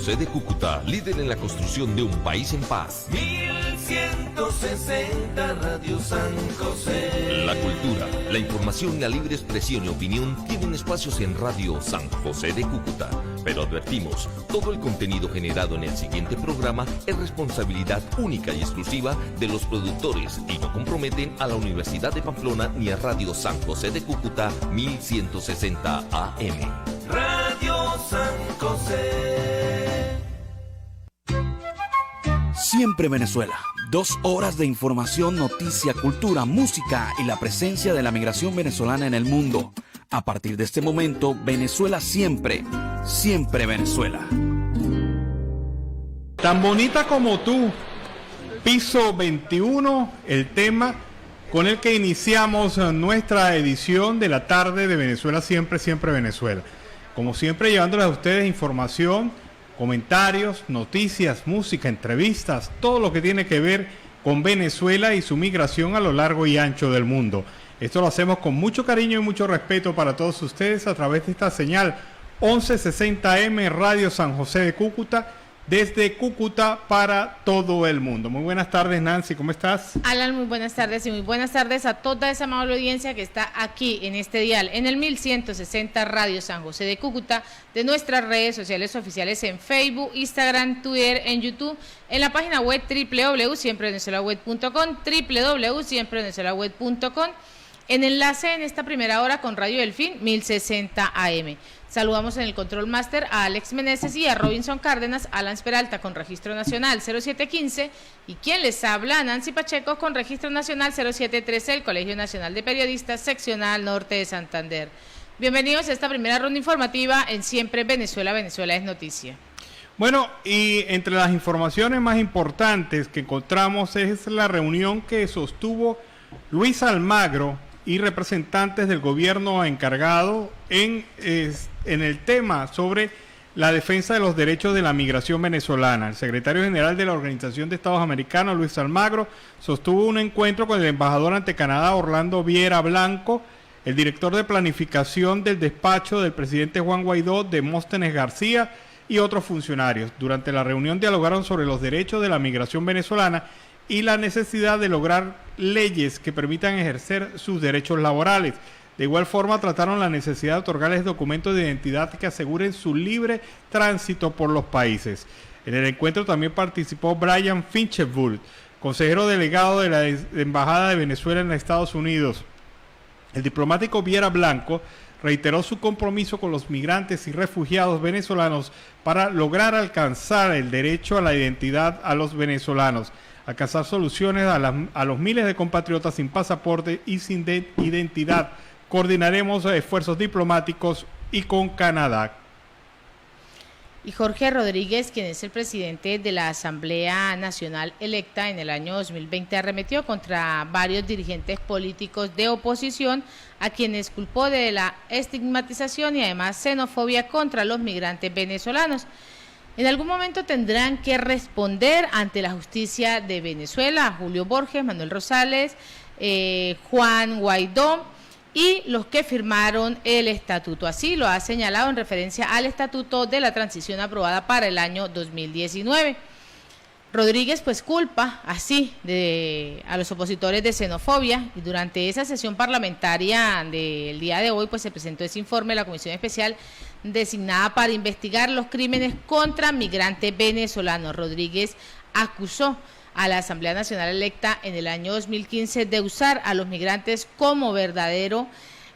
José de Cúcuta, líder en la construcción de un país en paz. 1160 Radio San José. La cultura, la información, la libre expresión y opinión tienen espacios en Radio San José de Cúcuta. Pero advertimos, todo el contenido generado en el siguiente programa es responsabilidad única y exclusiva de los productores y no comprometen a la Universidad de Pamplona ni a Radio San José de Cúcuta 1160 AM. Radio San José. Siempre Venezuela. 2 horas de información, noticia, cultura, música y la presencia de la migración venezolana en el mundo. A partir de este momento, Venezuela siempre, siempre Venezuela. Tan bonita como tú, piso 21, el tema con el que iniciamos nuestra edición de la tarde de Venezuela siempre, siempre Venezuela. Como siempre, llevándoles a ustedes información, comentarios, noticias, música, entrevistas, todo lo que tiene que ver con Venezuela y su migración a lo largo y ancho del mundo. Esto lo hacemos con mucho cariño y mucho respeto para todos ustedes a través de esta señal 1160M Radio San José de Cúcuta, desde Cúcuta para todo el mundo. Muy buenas tardes, Nancy, ¿cómo estás? Alan, muy buenas tardes y muy buenas tardes a toda esa amable audiencia que está aquí en este dial, en el 1160 Radio San José de Cúcuta, de nuestras redes sociales oficiales en Facebook, Instagram, Twitter, en YouTube, en la página web www.siemprevenezuelaweb.com, www.siemprevenezuelaweb.com, en enlace en esta primera hora con Radio Delfín 1060 AM. Saludamos en el Control Master a Alex Meneses y a Robinson Cárdenas, Alan Peralta con Registro Nacional 0715 y quien les habla, Nancy Pacheco con Registro Nacional 0713, el Colegio Nacional de Periodistas, Seccional Norte de Santander. Bienvenidos a esta primera ronda informativa en Siempre Venezuela, Venezuela es Noticia. Bueno, y entre las informaciones más importantes que encontramos es la reunión que sostuvo Luis Almagro y representantes del gobierno encargado en el tema sobre la defensa de los derechos de la migración venezolana. El secretario general de la Organización de Estados Americanos, Luis Almagro, sostuvo un encuentro con el embajador ante Canadá, Orlando Viera Blanco, el director de planificación del despacho del presidente Juan Guaidó, Demóstenes García, y otros funcionarios. Durante la reunión dialogaron sobre los derechos de la migración venezolana y la necesidad de lograr leyes que permitan ejercer sus derechos laborales. De igual forma, trataron la necesidad de otorgarles documentos de identidad que aseguren su libre tránsito por los países. En el encuentro también participó Brian Finchevult, consejero delegado de la Embajada de Venezuela en Estados Unidos. El diplomático Viera Blanco reiteró su compromiso con los migrantes y refugiados venezolanos para lograr alcanzar el derecho a la identidad a los venezolanos, alcanzar soluciones a los miles de compatriotas sin pasaporte y sin identidad. Coordinaremos esfuerzos diplomáticos y con Canadá. Y Jorge Rodríguez, quien es el presidente de la Asamblea Nacional electa en el año 2020, arremetió contra varios dirigentes políticos de oposición, a quienes culpó de la estigmatización y además xenofobia contra los migrantes venezolanos. En algún momento tendrán que responder ante la justicia de Venezuela, Julio Borges, Manuel Rosales, Juan Guaidó y los que firmaron el estatuto. Así lo ha señalado en referencia al estatuto de la transición aprobada para el año 2019. Rodríguez pues culpa así a los opositores de xenofobia, y durante esa sesión parlamentaria del día de hoy pues se presentó ese informe de la Comisión Especial designada para investigar los crímenes contra migrantes venezolanos. Rodríguez acusó a la Asamblea Nacional electa en el año 2015 de usar a los migrantes como verdadero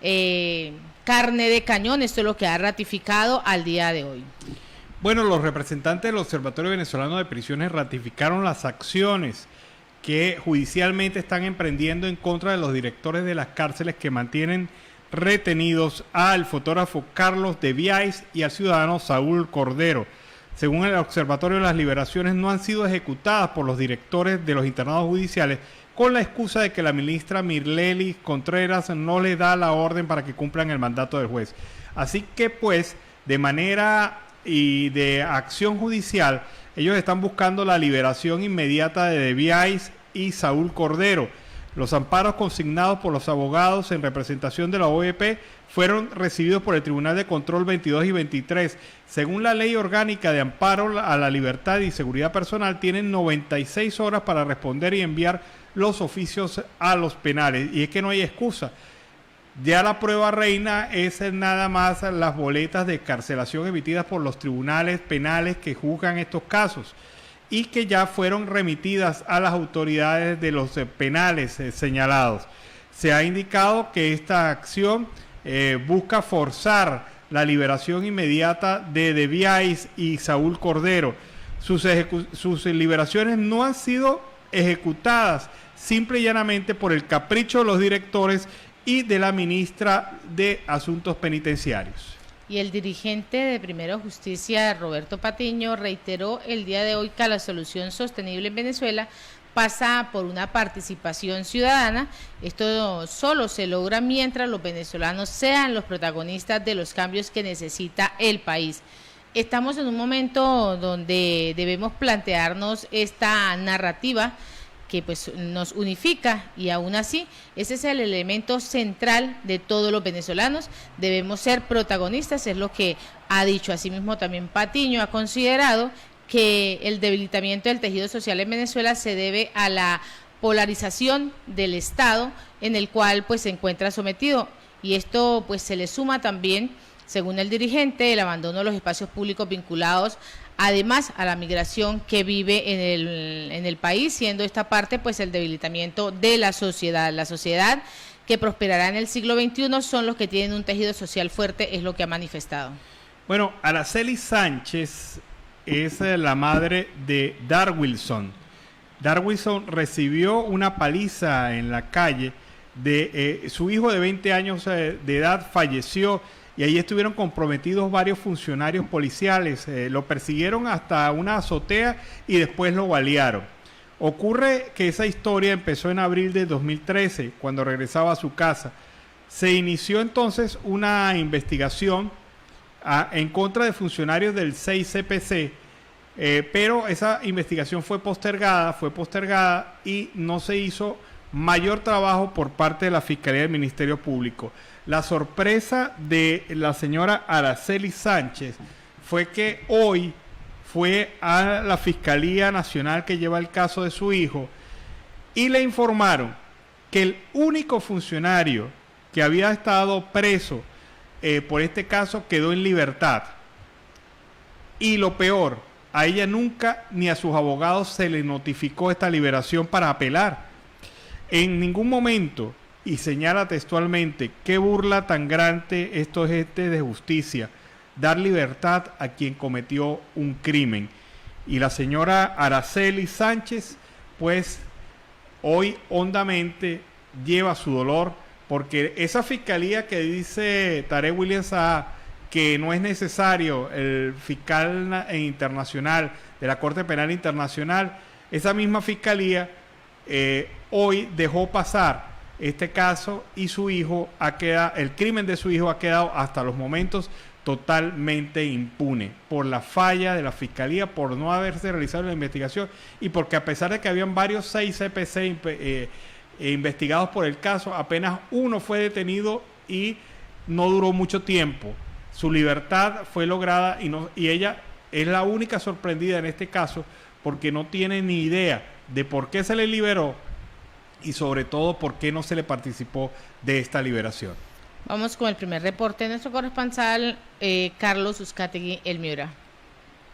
carne de cañón. Esto es lo que ha ratificado al día de hoy. Bueno, los representantes del Observatorio Venezolano de Prisiones ratificaron las acciones que judicialmente están emprendiendo en contra de los directores de las cárceles que mantienen retenidos al fotógrafo Carlos de Viáis y al ciudadano Saúl Cordero. Según el Observatorio, las liberaciones no han sido ejecutadas por los directores de los internados judiciales con la excusa de que la ministra Mirleli Contreras no le da la orden para que cumplan el mandato del juez. Así que pues, de manera y de acción judicial, ellos están buscando la liberación inmediata de Viáis y Saúl Cordero. Los amparos consignados por los abogados en representación de la OEP fueron recibidos por el Tribunal de Control 22 y 23. Según la Ley Orgánica de Amparo a la Libertad y Seguridad Personal, tienen 96 horas para responder y enviar los oficios a los penales. Y es que no hay excusa. Ya la prueba reina es nada más las boletas de excarcelación emitidas por los tribunales penales que juzgan estos casos y que ya fueron remitidas a las autoridades de los penales señalados. Se ha indicado que esta acción busca forzar la liberación inmediata de Debiais y Saúl Cordero. Sus liberaciones no han sido ejecutadas simple y llanamente por el capricho de los directores y de la ministra de Asuntos Penitenciarios. Y el dirigente de Primero Justicia, Roberto Patiño, reiteró el día de hoy que la solución sostenible en Venezuela pasa por una participación ciudadana. Esto solo se logra mientras los venezolanos sean los protagonistas de los cambios que necesita el país. Estamos en un momento donde debemos plantearnos esta narrativa que pues nos unifica, y aún así ese es el elemento central de todos los venezolanos. Debemos ser protagonistas, es lo que ha dicho. Asimismo también Patiño ha considerado que el debilitamiento del tejido social en Venezuela se debe a la polarización del Estado en el cual pues se encuentra sometido, y esto pues se le suma también, según el dirigente, el abandono de los espacios públicos vinculados además a la migración que vive en el país, siendo esta parte pues el debilitamiento de la sociedad. La sociedad que prosperará en el siglo XXI son los que tienen un tejido social fuerte, es lo que ha manifestado. Bueno, Araceli Sánchez es la madre de Dar Wilson. Dar Wilson recibió una paliza en la calle, su hijo de 20 años de edad falleció, y ahí estuvieron comprometidos varios funcionarios policiales. Lo persiguieron hasta una azotea y después lo balearon. Ocurre que esa historia empezó en abril de 2013, cuando regresaba a su casa. Se inició entonces una investigación en contra de funcionarios del 6CPC, pero esa investigación fue postergada y no se hizo mayor trabajo por parte de la Fiscalía del Ministerio Público. La sorpresa de la señora Araceli Sánchez fue que hoy fue a la Fiscalía Nacional que lleva el caso de su hijo y le informaron que el único funcionario que había estado preso por este caso quedó en libertad. Y lo peor, a ella nunca ni a sus abogados se le notificó esta liberación para apelar. En ningún momento, y señala textualmente, qué burla tan grande esto es de justicia, dar libertad a quien cometió un crimen. Y la señora Araceli Sánchez, pues, hoy hondamente lleva su dolor, porque esa fiscalía que dice Tarek William Saá que no es necesario el fiscal internacional de la Corte Penal Internacional, esa misma fiscalía hoy dejó pasar este caso y su hijo el crimen de su hijo ha quedado hasta los momentos totalmente impune por la falla de la fiscalía, por no haberse realizado la investigación y porque a pesar de que habían varios 6CPC investigados por el caso, apenas uno fue detenido y no duró mucho tiempo. Su libertad fue lograda y ella es la única sorprendida en este caso porque no tiene ni idea de por qué se le liberó y sobre todo por qué no se le participó de esta liberación. Vamos con el primer reporte de nuestro corresponsal Carlos Uzcategui, El Miura.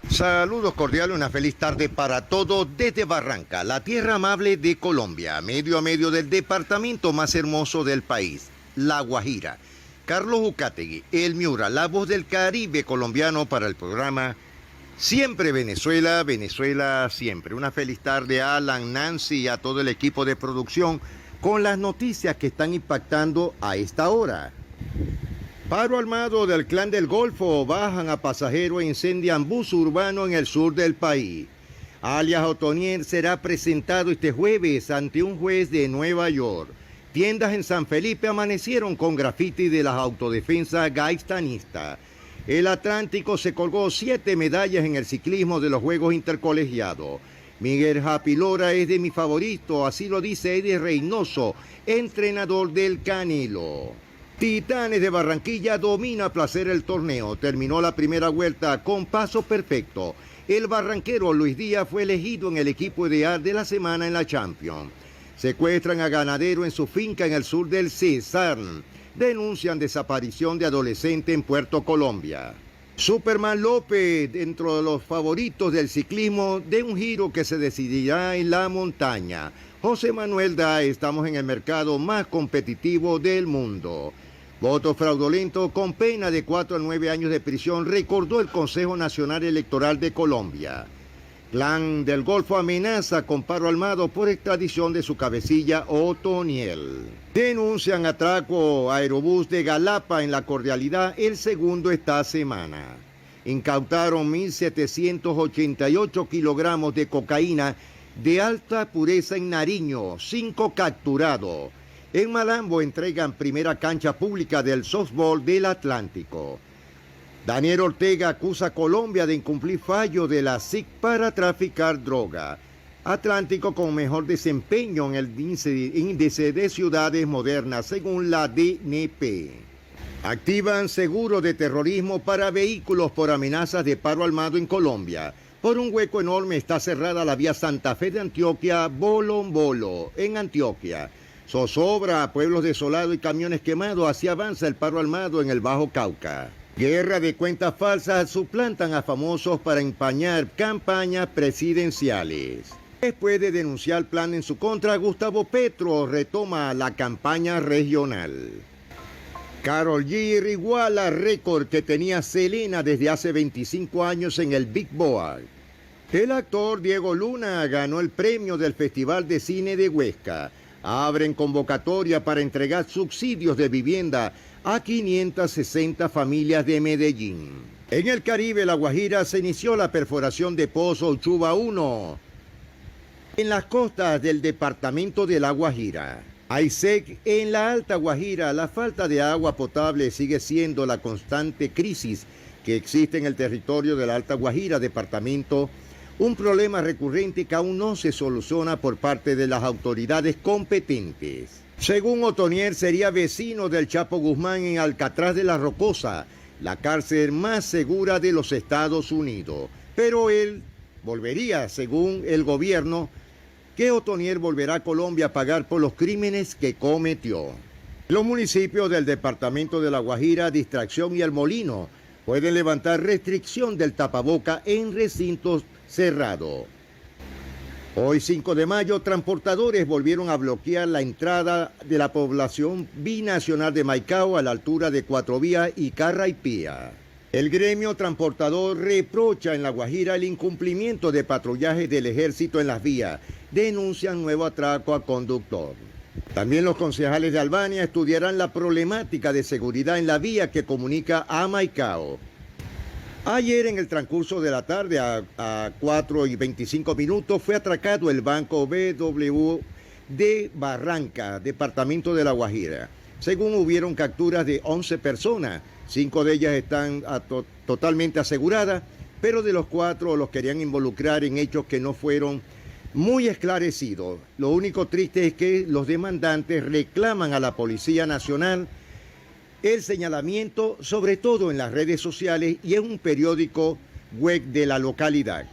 Saludos cordiales, una feliz tarde para todos desde Barranca, la tierra amable de Colombia, medio a medio del departamento más hermoso del país, La Guajira. Carlos Uzcategui, El Miura, la voz del Caribe colombiano para el programa Siempre Venezuela, Venezuela siempre. Una feliz tarde a Alan, Nancy y a todo el equipo de producción con las noticias que están impactando a esta hora. Paro armado del Clan del Golfo, bajan a pasajero e incendian bus urbano en el sur del país. Alias Otoniel será presentado este jueves ante un juez de Nueva York. Tiendas en San Felipe amanecieron con grafiti de las autodefensas gaistanistas. El Atlántico se colgó 7 medallas en el ciclismo de los Juegos Intercolegiados. Miguel Happy Lora es de mi favorito, así lo dice Eddie Reynoso, entrenador del Canelo. Titanes de Barranquilla domina a placer el torneo. Terminó la primera vuelta con paso perfecto. El barranquero Luis Díaz fue elegido en el equipo ideal de la semana en la Champions. Secuestran a ganadero en su finca en el sur del Cesar. Denuncian desaparición de adolescente en Puerto Colombia. Superman López, dentro de los favoritos del ciclismo, de un giro que se decidirá en la montaña. José Manuel da, estamos en el mercado más competitivo del mundo. Voto fraudulento con pena de 4 a 9 años de prisión, recordó el Consejo Nacional Electoral de Colombia. Clan del Golfo amenaza con paro armado por extradición de su cabecilla Otoniel. Denuncian atraco aerobús de Galapa en La Cordialidad, el segundo esta semana. Incautaron 1.788 kilogramos de cocaína de alta pureza en Nariño, 5 capturados. En Malambo entregan primera cancha pública del softball del Atlántico. Daniel Ortega acusa a Colombia de incumplir fallo de la SIC para traficar droga. Atlántico con mejor desempeño en el índice de ciudades modernas, según la DNP. Activan seguro de terrorismo para vehículos por amenazas de paro armado en Colombia. Por un hueco enorme está cerrada la vía Santa Fe de Antioquia, Bolombolo, en Antioquia. Zozobra, pueblos desolados y camiones quemados, así avanza el paro armado en el Bajo Cauca. Guerra de cuentas falsas suplantan a famosos para empañar campañas presidenciales. Después de denunciar plan en su contra, Gustavo Petro retoma la campaña regional. Karol G iguala récord que tenía Selena desde hace 25 años en el Big Board. El actor Diego Luna ganó el premio del Festival de Cine de Huesca. Abren convocatoria para entregar subsidios de vivienda a 560 familias de Medellín. En el Caribe, La Guajira, se inició la perforación de Pozo Uchuba 1 en las costas del departamento de La Guajira. AISEC, en la Alta Guajira, la falta de agua potable sigue siendo la constante crisis que existe en el territorio de la Alta Guajira, departamento, un problema recurrente que aún no se soluciona por parte de las autoridades competentes. Según Otoniel, sería vecino del Chapo Guzmán en Alcatraz de la Rocosa, la cárcel más segura de los Estados Unidos. Pero él volvería, según el gobierno, que Otoniel volverá a Colombia a pagar por los crímenes que cometió. Los municipios del departamento de La Guajira, Distracción y El Molino pueden levantar restricción del tapaboca en recintos cerrados. Hoy 5 de mayo, transportadores volvieron a bloquear la entrada de la población binacional de Maicao a la altura de Cuatro Vías y Carraipía. El gremio transportador reprocha en La Guajira el incumplimiento de patrullaje del ejército en las vías. Denuncian nuevo atraco a conductor. También los concejales de Albania estudiarán la problemática de seguridad en la vía que comunica a Maicao. Ayer, en el transcurso de la tarde, a 4:25, fue atracado el Banco BW de Barranca, departamento de La Guajira. Según hubieron capturas de 11 personas, 5 de ellas están totalmente aseguradas, pero de los 4 los querían involucrar en hechos que no fueron muy esclarecidos. Lo único triste es que los demandantes reclaman a la Policía Nacional el señalamiento, sobre todo en las redes sociales y en un periódico web de la localidad.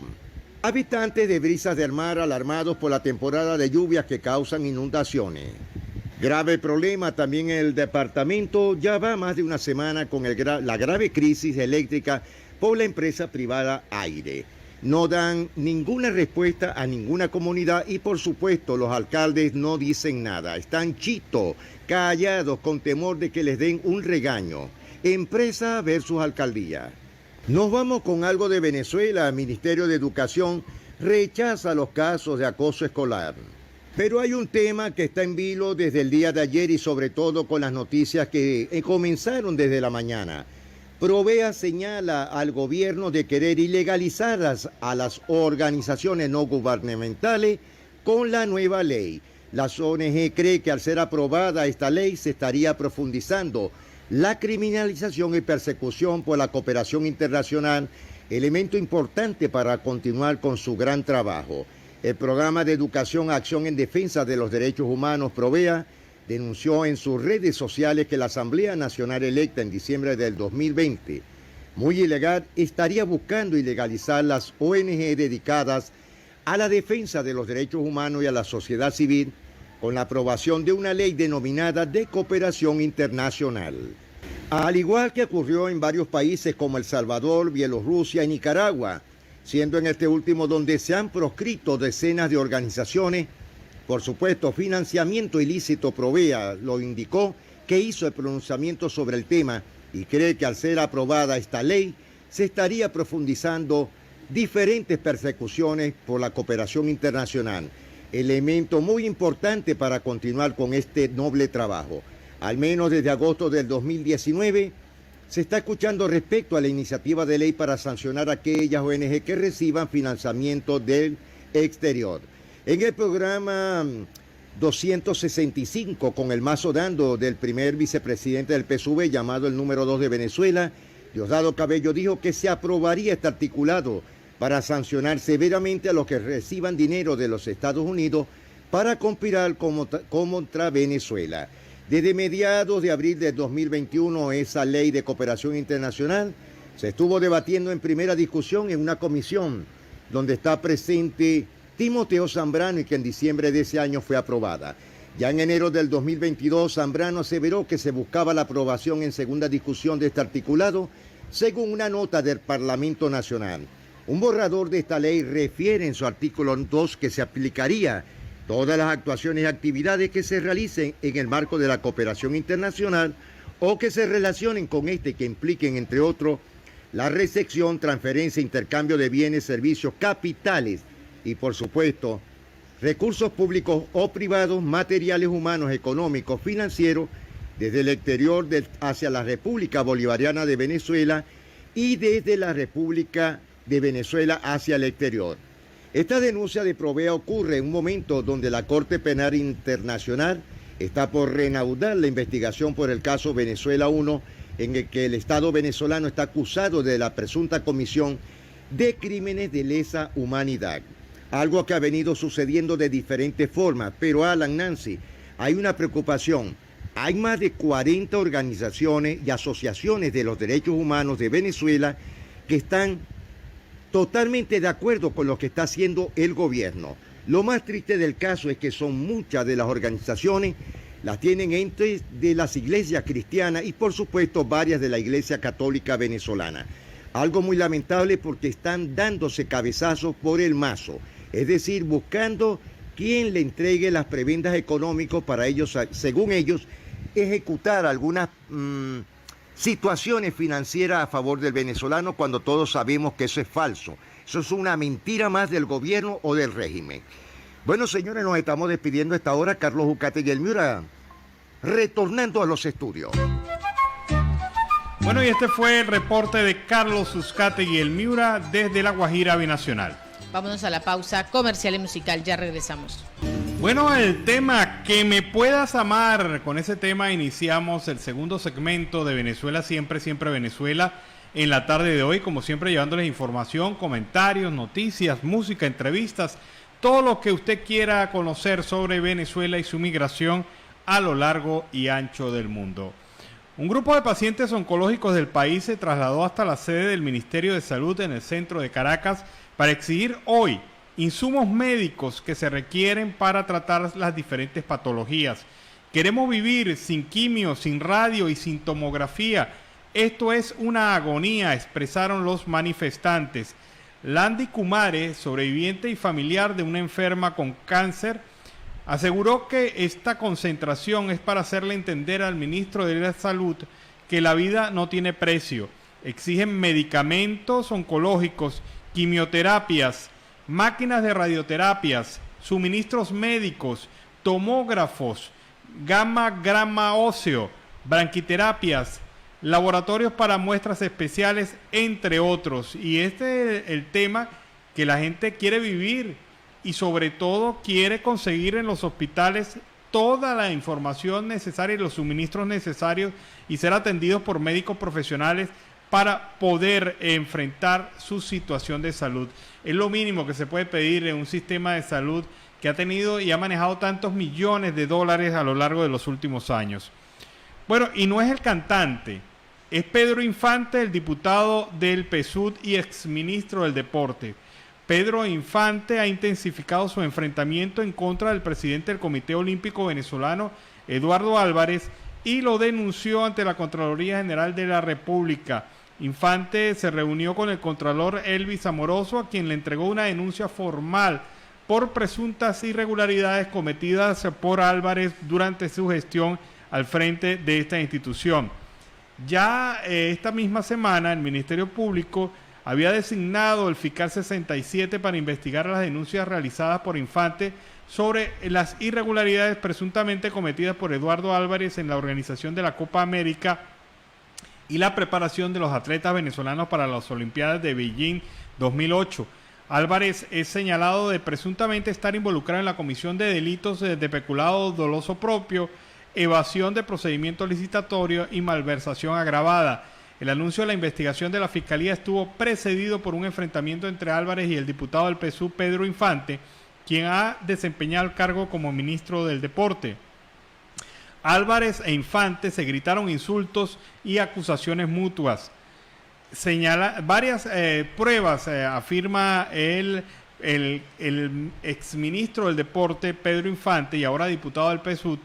Habitantes de Brisas del Mar alarmados por la temporada de lluvias que causan inundaciones. Grave problema también en el departamento, ya va más de una semana con la grave crisis eléctrica por la empresa privada Aire. No dan ninguna respuesta a ninguna comunidad y por supuesto los alcaldes no dicen nada. Están chitos, callados con temor de que les den un regaño. Empresa versus alcaldía. Nos vamos con algo de Venezuela. El Ministerio de Educación rechaza los casos de acoso escolar. Pero hay un tema que está en vilo desde el día de ayer y sobre todo con las noticias que comenzaron desde la mañana. Provea señala al gobierno de querer ilegalizar a las organizaciones no gubernamentales con la nueva ley. La ONG cree que al ser aprobada esta ley se estaría profundizando la criminalización y persecución por la cooperación internacional, elemento importante para continuar con su gran trabajo. El programa de educación Acción en Defensa de los Derechos Humanos, PROVEA, denunció en sus redes sociales que la Asamblea Nacional electa en diciembre del 2020, muy ilegal, estaría buscando ilegalizar las ONG dedicadas a la defensa de los derechos humanos y a la sociedad civil con la aprobación de una ley denominada de cooperación internacional. Al igual que ocurrió en varios países como El Salvador, Bielorrusia y Nicaragua, siendo en este último donde se han proscrito decenas de organizaciones, por supuesto, financiamiento ilícito. PROVEA lo indicó, que hizo el pronunciamiento sobre el tema y cree que al ser aprobada esta ley se estaría profundizando diferentes persecuciones por la cooperación internacional, elemento muy importante para continuar con este noble trabajo. Al menos desde agosto del 2019 se está escuchando respecto a la iniciativa de ley para sancionar a aquellas ONG que reciban financiamiento del exterior. En el programa 265, con el mazo dando del primer vicepresidente del PSUV, llamado el número 2 de Venezuela, Diosdado Cabello, dijo que se aprobaría este articulado para sancionar severamente a los que reciban dinero de los Estados Unidos para conspirar contra Venezuela. Desde mediados de abril de 2021, esa ley de cooperación internacional se estuvo debatiendo en primera discusión en una comisión donde está presente Timoteo Zambrano y que en diciembre de ese año fue aprobada. Ya en enero del 2022, Zambrano aseveró que se buscaba la aprobación en segunda discusión de este articulado, según una nota del Parlamento Nacional. Un borrador de esta ley refiere en su artículo 2 que se aplicaría todas las actuaciones y actividades que se realicen en el marco de la cooperación internacional o que se relacionen con este, que impliquen, entre otros, la recepción, transferencia, intercambio de bienes, servicios, capitales y, por supuesto, recursos públicos o privados, materiales, humanos, económicos, financieros, desde el exterior hacia la República Bolivariana de Venezuela y desde la República de Venezuela hacia el exterior. Esta denuncia de PROVEA ocurre en un momento donde la Corte Penal Internacional está por reanudar la investigación por el caso Venezuela 1, en el que el Estado venezolano está acusado de la presunta comisión de crímenes de lesa humanidad. Algo que ha venido sucediendo de diferentes formas, pero Alan, Nancy, hay una preocupación. Hay más de 40 organizaciones y asociaciones de los derechos humanos de Venezuela que están totalmente de acuerdo con lo que está haciendo el gobierno. Lo más triste del caso es que son muchas de las organizaciones, las tienen entre de las iglesias cristianas y por supuesto varias de la Iglesia Católica Venezolana. Algo muy lamentable porque están dándose cabezazos por el mazo, es decir, buscando quien le entregue las prebendas económicas para ellos, según ellos, ejecutar algunas situaciones financieras a favor del venezolano, cuando todos sabemos que eso es falso. Eso es una mentira más del gobierno o del régimen. Bueno, señores, nos estamos despidiendo a esta hora. Carlos Uzcategui y el Miura, retornando a los estudios. Bueno, y este fue el reporte de Carlos Uzcategui y el Miura desde La Guajira Binacional. Vámonos a la pausa comercial y musical, ya regresamos. Bueno, el tema Que me puedas amar, con ese tema iniciamos el segundo segmento de Venezuela Siempre, Siempre Venezuela, en la tarde de hoy, como siempre llevándoles información, comentarios, noticias, música, entrevistas, todo lo que usted quiera conocer sobre Venezuela y su migración a lo largo y ancho del mundo. Un grupo de pacientes oncológicos del país se trasladó hasta la sede del Ministerio de Salud en el centro de Caracas para exigir hoy insumos médicos que se requieren para tratar las diferentes patologías. Queremos vivir sin quimio, sin radio y sin tomografía. Esto es una agonía, expresaron los manifestantes. Landy Kumare, sobreviviente y familiar de una enferma con cáncer, aseguró que esta concentración es para hacerle entender al ministro de la Salud que la vida no tiene precio. Exigen medicamentos oncológicos, quimioterapias, máquinas de radioterapias, suministros médicos, tomógrafos, grama óseo, branquiterapias, laboratorios para muestras especiales, entre otros. Y este es el tema que la gente quiere vivir y sobre todo quiere conseguir en los hospitales toda la información necesaria y los suministros necesarios y ser atendidos por médicos profesionales para poder enfrentar su situación de salud. Es lo mínimo que se puede pedir en un sistema de salud que ha tenido y ha manejado tantos millones de dólares a lo largo de los últimos años. Bueno, y no es el cantante, es Pedro Infante, el diputado del PSUV y exministro del Deporte. Pedro Infante ha intensificado su enfrentamiento en contra del presidente del Comité Olímpico Venezolano, Eduardo Álvarez, y lo denunció ante la Contraloría General de la República. Infante se reunió con el Contralor Elvis Amoroso, a quien le entregó una denuncia formal por presuntas irregularidades cometidas por Álvarez durante su gestión al frente de esta institución. Ya esta misma semana el Ministerio Público había designado el fiscal 67 para investigar las denuncias realizadas por Infante sobre las irregularidades presuntamente cometidas por Eduardo Álvarez en la organización de la Copa América y la preparación de los atletas venezolanos para las Olimpiadas de Beijing 2008. Álvarez es señalado de presuntamente estar involucrado en la comisión de delitos de peculado doloso propio, evasión de procedimiento licitatorio y malversación agravada. El anuncio de la investigación de la Fiscalía estuvo precedido por un enfrentamiento entre Álvarez y el diputado del PSUV, Pedro Infante, quien ha desempeñado el cargo como ministro del Deporte. Álvarez e Infante se gritaron insultos y acusaciones mutuas. Varias pruebas, afirma el exministro del Deporte, Pedro Infante, y ahora diputado del PSUV,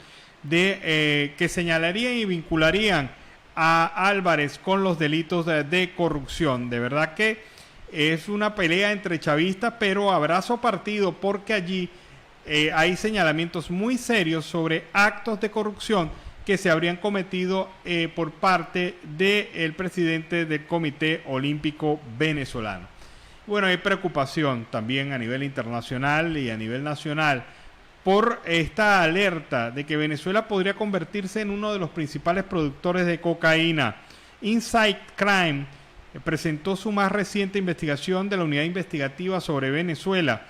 que señalarían y vincularían a Álvarez con los delitos de corrupción. De verdad que es una pelea entre chavistas, pero abrazo partido, porque allí hay señalamientos muy serios sobre actos de corrupción que se habrían cometido por parte del presidente del Comité Olímpico Venezolano. Bueno, hay preocupación también a nivel internacional y a nivel nacional por esta alerta de que Venezuela podría convertirse en uno de los principales productores de cocaína. Inside Crime presentó su más reciente investigación de la Unidad Investigativa sobre Venezuela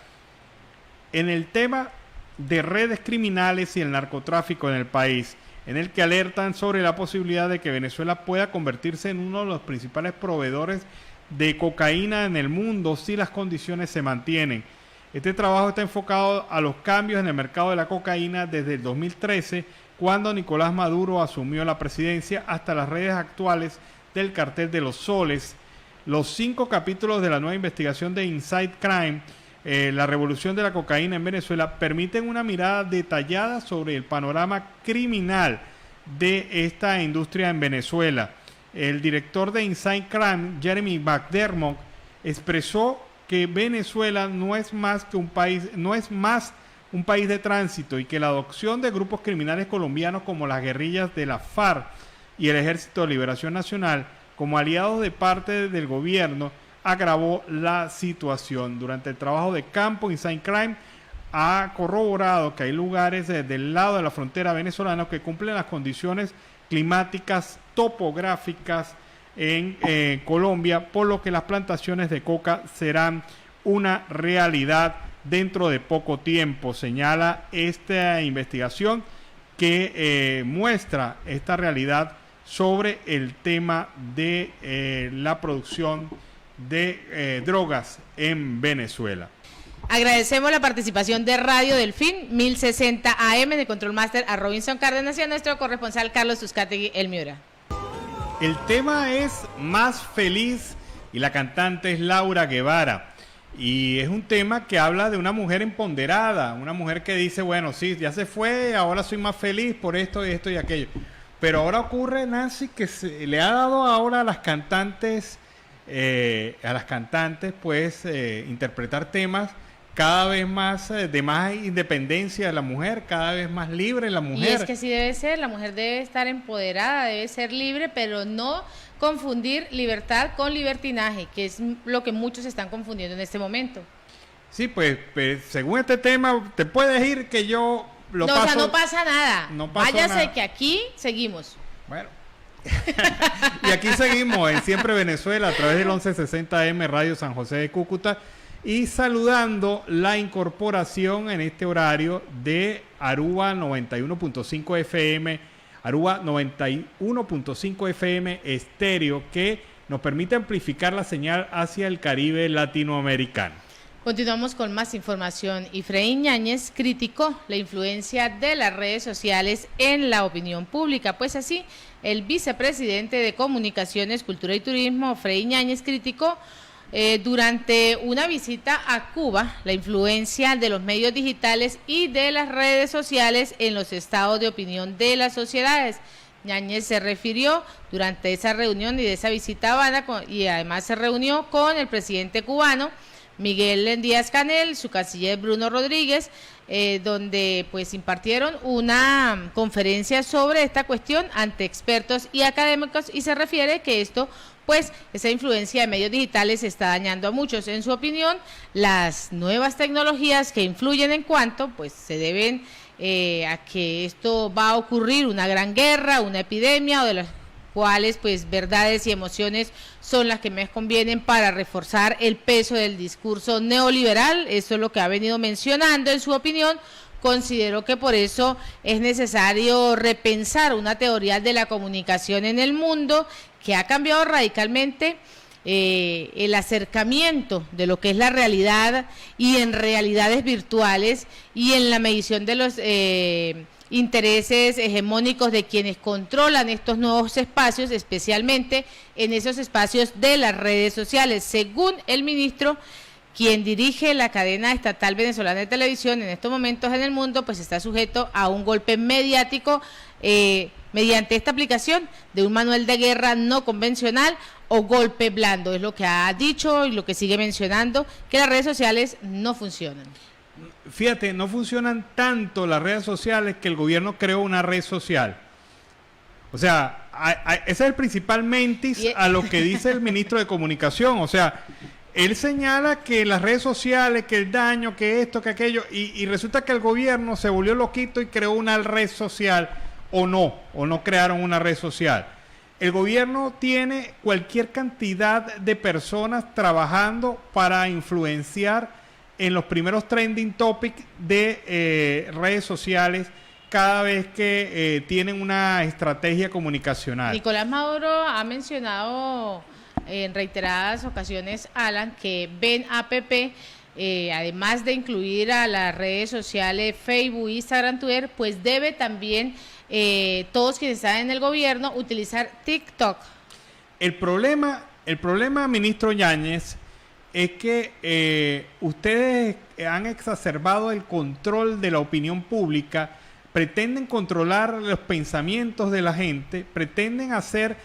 en el tema de redes criminales y el narcotráfico en el país, en el que alertan sobre la posibilidad de que Venezuela pueda convertirse en uno de los principales proveedores de cocaína en el mundo si las condiciones se mantienen. Este trabajo está enfocado a los cambios en el mercado de la cocaína desde el 2013, cuando Nicolás Maduro asumió la presidencia, hasta las redes actuales del cartel de los soles. Los 5 capítulos de la nueva investigación de Inside Crime, la revolución de la cocaína en Venezuela, permiten una mirada detallada sobre el panorama criminal de esta industria en Venezuela. El director de Inside Crime, Jeremy McDermott, expresó que Venezuela no es más un país de tránsito, y que la adopción de grupos criminales colombianos como las guerrillas de la FARC y el Ejército de Liberación Nacional como aliados de parte del gobierno agravó la situación. Durante el trabajo de campo, Inside Crime ha corroborado que hay lugares del lado de la frontera venezolana que cumplen las condiciones climáticas, topográficas en Colombia, por lo que las plantaciones de coca serán una realidad dentro de poco tiempo. Señala esta investigación que muestra esta realidad sobre el tema de la producción de drogas en Venezuela. Agradecemos la participación de Radio Delfín 1060 AM, de Control Master, a Robinson Cárdenas y a nuestro corresponsal Carlos Uzcategui, El Miura. El tema es Más Feliz y la cantante es Laura Guevara. Y es un tema que habla de una mujer empoderada, una mujer que dice, bueno, sí, ya se fue, ahora soy más feliz por esto y esto y aquello. Pero ahora ocurre, Nancy, que se le ha dado ahora a las cantantes, pues, interpretar temas cada vez más de más independencia de la mujer, cada vez más libre la mujer. Y es que así debe ser, la mujer debe estar empoderada, debe ser libre, pero no confundir libertad con libertinaje, que es lo que muchos están confundiendo en este momento. Sí, pues según este tema, te puedes ir que yo lo paso. O sea, no pasa nada. No pasa Váyase nada. Que aquí seguimos. Bueno. Y aquí seguimos en Siempre Venezuela a través del 1160M Radio San José de Cúcuta, y saludando la incorporación en este horario de Aruba 91.5 FM, Aruba 91.5 FM estéreo, que nos permite amplificar la señal hacia el Caribe latinoamericano. Continuamos con más información. Efraín Yáñez criticó la influencia de las redes sociales en la opinión pública. Pues así, el vicepresidente de Comunicaciones, Cultura y Turismo, Efraín Yáñez, criticó durante una visita a Cuba la influencia de los medios digitales y de las redes sociales en los estados de opinión de las sociedades. Yáñez se refirió durante esa reunión y de esa visita a Habana y además se reunió con el presidente cubano Miguel Díaz-Canel, su canciller Bruno Rodríguez, donde pues impartieron una conferencia sobre esta cuestión ante expertos y académicos, y se refiere que esto, pues esa influencia de medios digitales está dañando a muchos. En su opinión, las nuevas tecnologías que influyen en cuanto pues se deben a que esto va a ocurrir una gran guerra, una epidemia, o de las cuales pues verdades y emociones son las que me convienen para reforzar el peso del discurso neoliberal. Esto es lo que ha venido mencionando en su opinión. Considero que por eso es necesario repensar una teoría de la comunicación en el mundo que ha cambiado radicalmente el acercamiento de lo que es la realidad y en realidades virtuales y en la medición de los intereses hegemónicos de quienes controlan estos nuevos espacios, especialmente en esos espacios de las redes sociales. Según el ministro, quien dirige la cadena estatal venezolana de televisión en estos momentos en el mundo, pues está sujeto a un golpe mediático mediante esta aplicación de un manual de guerra no convencional o golpe blando. Es lo que ha dicho y lo que sigue mencionando, que las redes sociales no funcionan. Fíjate, no funcionan tanto las redes sociales que el gobierno creó una red social. O sea, ese es el principal mentis a lo que dice el ministro de Comunicación. O sea, él señala que las redes sociales, que el daño, que esto, que aquello, y resulta que el gobierno se volvió loquito y creó una red social, o no crearon una red social. El gobierno tiene cualquier cantidad de personas trabajando para influenciar en los primeros trending topics de redes sociales cada vez que tienen una estrategia comunicacional. Nicolás Maduro ha mencionado en reiteradas ocasiones, Alan, que ven APP, además de incluir a las redes sociales Facebook, Instagram, Twitter, pues debe también todos quienes están en el gobierno utilizar TikTok. El problema, ministro Yáñez, es que ustedes han exacerbado el control de la opinión pública, pretenden controlar los pensamientos de la gente, pretenden hacer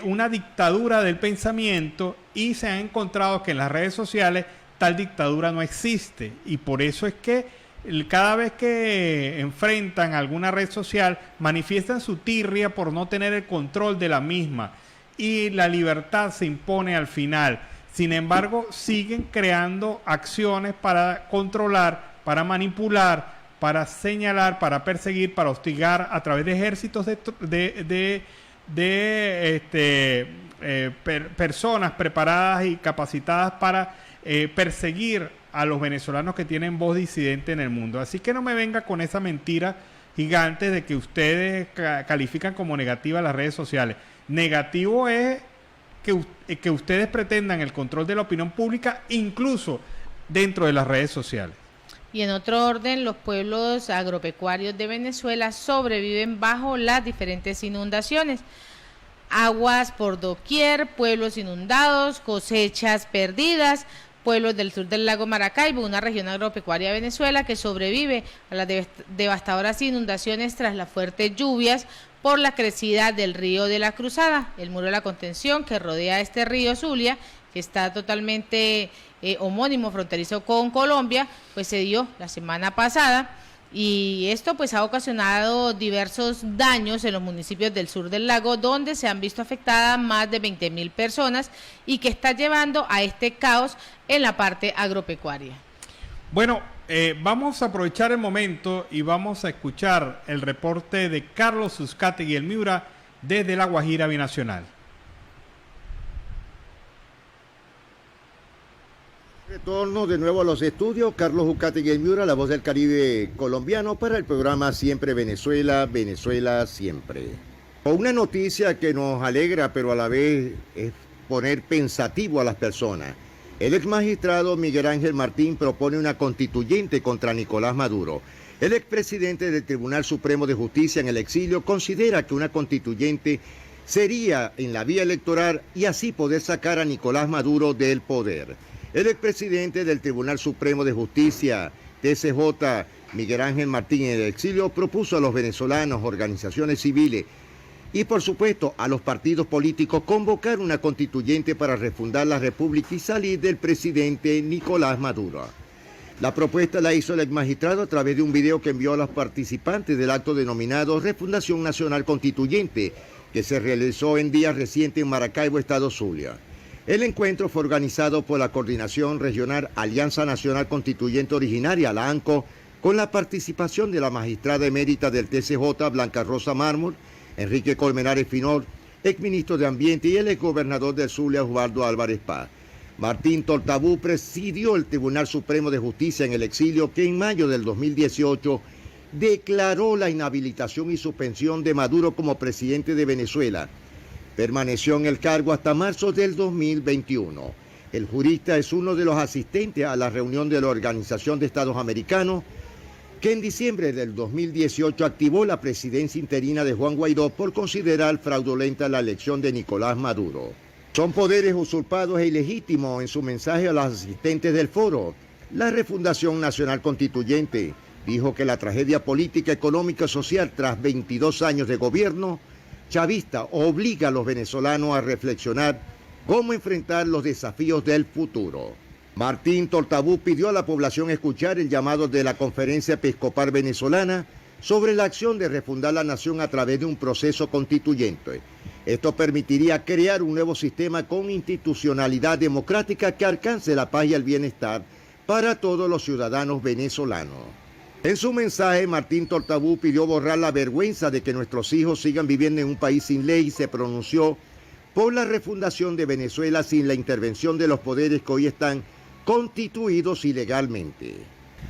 una dictadura del pensamiento, y se han encontrado que en las redes sociales tal dictadura no existe, y por eso es que cada vez que enfrentan alguna red social manifiestan su tirria por no tener el control de la misma, y la libertad se impone al final. Sin embargo, siguen creando acciones para controlar, para manipular, para señalar, para perseguir, para hostigar a través de ejércitos personas preparadas y capacitadas para perseguir a los venezolanos que tienen voz disidente en el mundo. Así que no me venga con esa mentira gigante de que ustedes califican como negativa las redes sociales. Negativo es que ustedes pretendan el control de la opinión pública, incluso dentro de las redes sociales. Y en otro orden, los pueblos agropecuarios de Venezuela sobreviven bajo las diferentes inundaciones. Aguas por doquier, pueblos inundados, cosechas perdidas, pueblos del sur del lago Maracaibo, una región agropecuaria de Venezuela que sobrevive a las devastadoras inundaciones tras las fuertes lluvias por la crecida del río de la Cruzada. El muro de la contención que rodea este río Zulia, que está totalmente homónimo, fronterizo con Colombia, pues se dio la semana pasada, y esto pues ha ocasionado diversos daños en los municipios del sur del lago, donde se han visto afectadas más de 20.000 personas, y que está llevando a este caos en la parte agropecuaria. Bueno, vamos a aprovechar el momento y vamos a escuchar el reporte de Carlos Uzcategui el Miura desde La Guajira Binacional. Retorno de nuevo a los estudios. Carlos Uzcategui el Miura, la voz del Caribe colombiano, para el programa Siempre Venezuela, Venezuela Siempre. Una noticia que nos alegra, pero a la vez es poner pensativo a las personas. El ex magistrado Miguel Ángel Martín propone una constituyente contra Nicolás Maduro. El expresidente del Tribunal Supremo de Justicia en el exilio considera que una constituyente sería en la vía electoral y así poder sacar a Nicolás Maduro del poder. El expresidente del Tribunal Supremo de Justicia, TSJ, Miguel Ángel Martín, en el exilio, propuso a los venezolanos, organizaciones civiles y, por supuesto, a los partidos políticos convocar una constituyente para refundar la república y salir del presidente Nicolás Maduro. La propuesta la hizo el exmagistrado a través de un video que envió a los participantes del acto denominado Refundación Nacional Constituyente, que se realizó en días recientes en Maracaibo, Estado Zulia. El encuentro fue organizado por la Coordinación Regional Alianza Nacional Constituyente Originaria, la ANCO, con la participación de la magistrada emérita del TCJ, Blanca Rosa Mármol, Enrique Colmenares Finol, exministro de Ambiente, y el exgobernador del Zulia, Osvaldo Álvarez Paz. Martín Tortabú presidió el Tribunal Supremo de Justicia en el exilio, que en mayo del 2018 declaró la inhabilitación y suspensión de Maduro como presidente de Venezuela. Permaneció en el cargo hasta marzo del 2021. El jurista es uno de los asistentes a la reunión de la Organización de Estados Americanos, que en diciembre del 2018 activó la presidencia interina de Juan Guaidó por considerar fraudulenta la elección de Nicolás Maduro. Son poderes usurpados e ilegítimos. En su mensaje a los asistentes del foro, la Refundación Nacional Constituyente dijo que la tragedia política, económica y social tras 22 años de gobierno chavista obliga a los venezolanos a reflexionar cómo enfrentar los desafíos del futuro. Martín Tortabú pidió a la población escuchar el llamado de la Conferencia Episcopal Venezolana sobre la acción de refundar la nación a través de un proceso constituyente. Esto permitiría crear un nuevo sistema con institucionalidad democrática que alcance la paz y el bienestar para todos los ciudadanos venezolanos. En su mensaje, Martín Tortabú pidió borrar la vergüenza de que nuestros hijos sigan viviendo en un país sin ley y se pronunció por la refundación de Venezuela sin la intervención de los poderes que hoy están constituidos ilegalmente.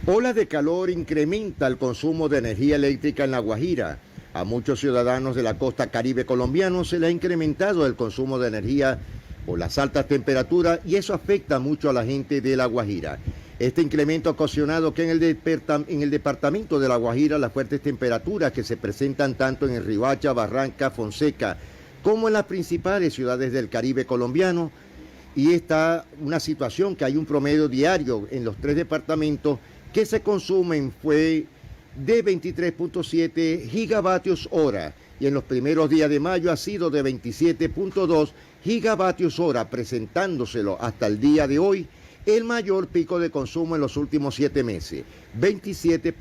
Ola de calor incrementa el consumo de energía eléctrica en La Guajira. A muchos ciudadanos de la costa caribe colombiano se le ha incrementado el consumo de energía por las altas temperaturas y eso afecta mucho a la gente de La Guajira. Este incremento ha ocasionado que en el departamento de La Guajira las fuertes temperaturas que se presentan tanto en el Riohacha, Barranca, Fonseca, como en las principales ciudades del Caribe colombiano, y está una situación que hay un promedio diario en los 3 departamentos que se consumen fue de 23.7 gigavatios hora y en los primeros días de mayo ha sido de 27.2 gigavatios hora, presentándoselo hasta el día de hoy el mayor pico de consumo en los últimos 7 meses, 27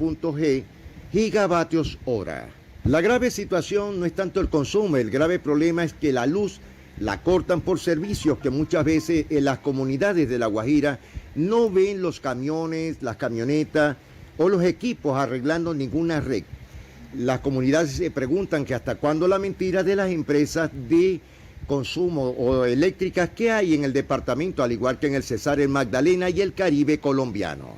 gigavatios hora. La grave situación no es tanto el consumo, el grave problema es que la luz la cortan por servicios que muchas veces en las comunidades de La Guajira no ven los camiones, las camionetas o los equipos arreglando ninguna red. Las comunidades se preguntan que hasta cuándo la mentira de las empresas de consumo o eléctricas que hay en el departamento, al igual que en el Cesar, el Magdalena y el Caribe colombiano.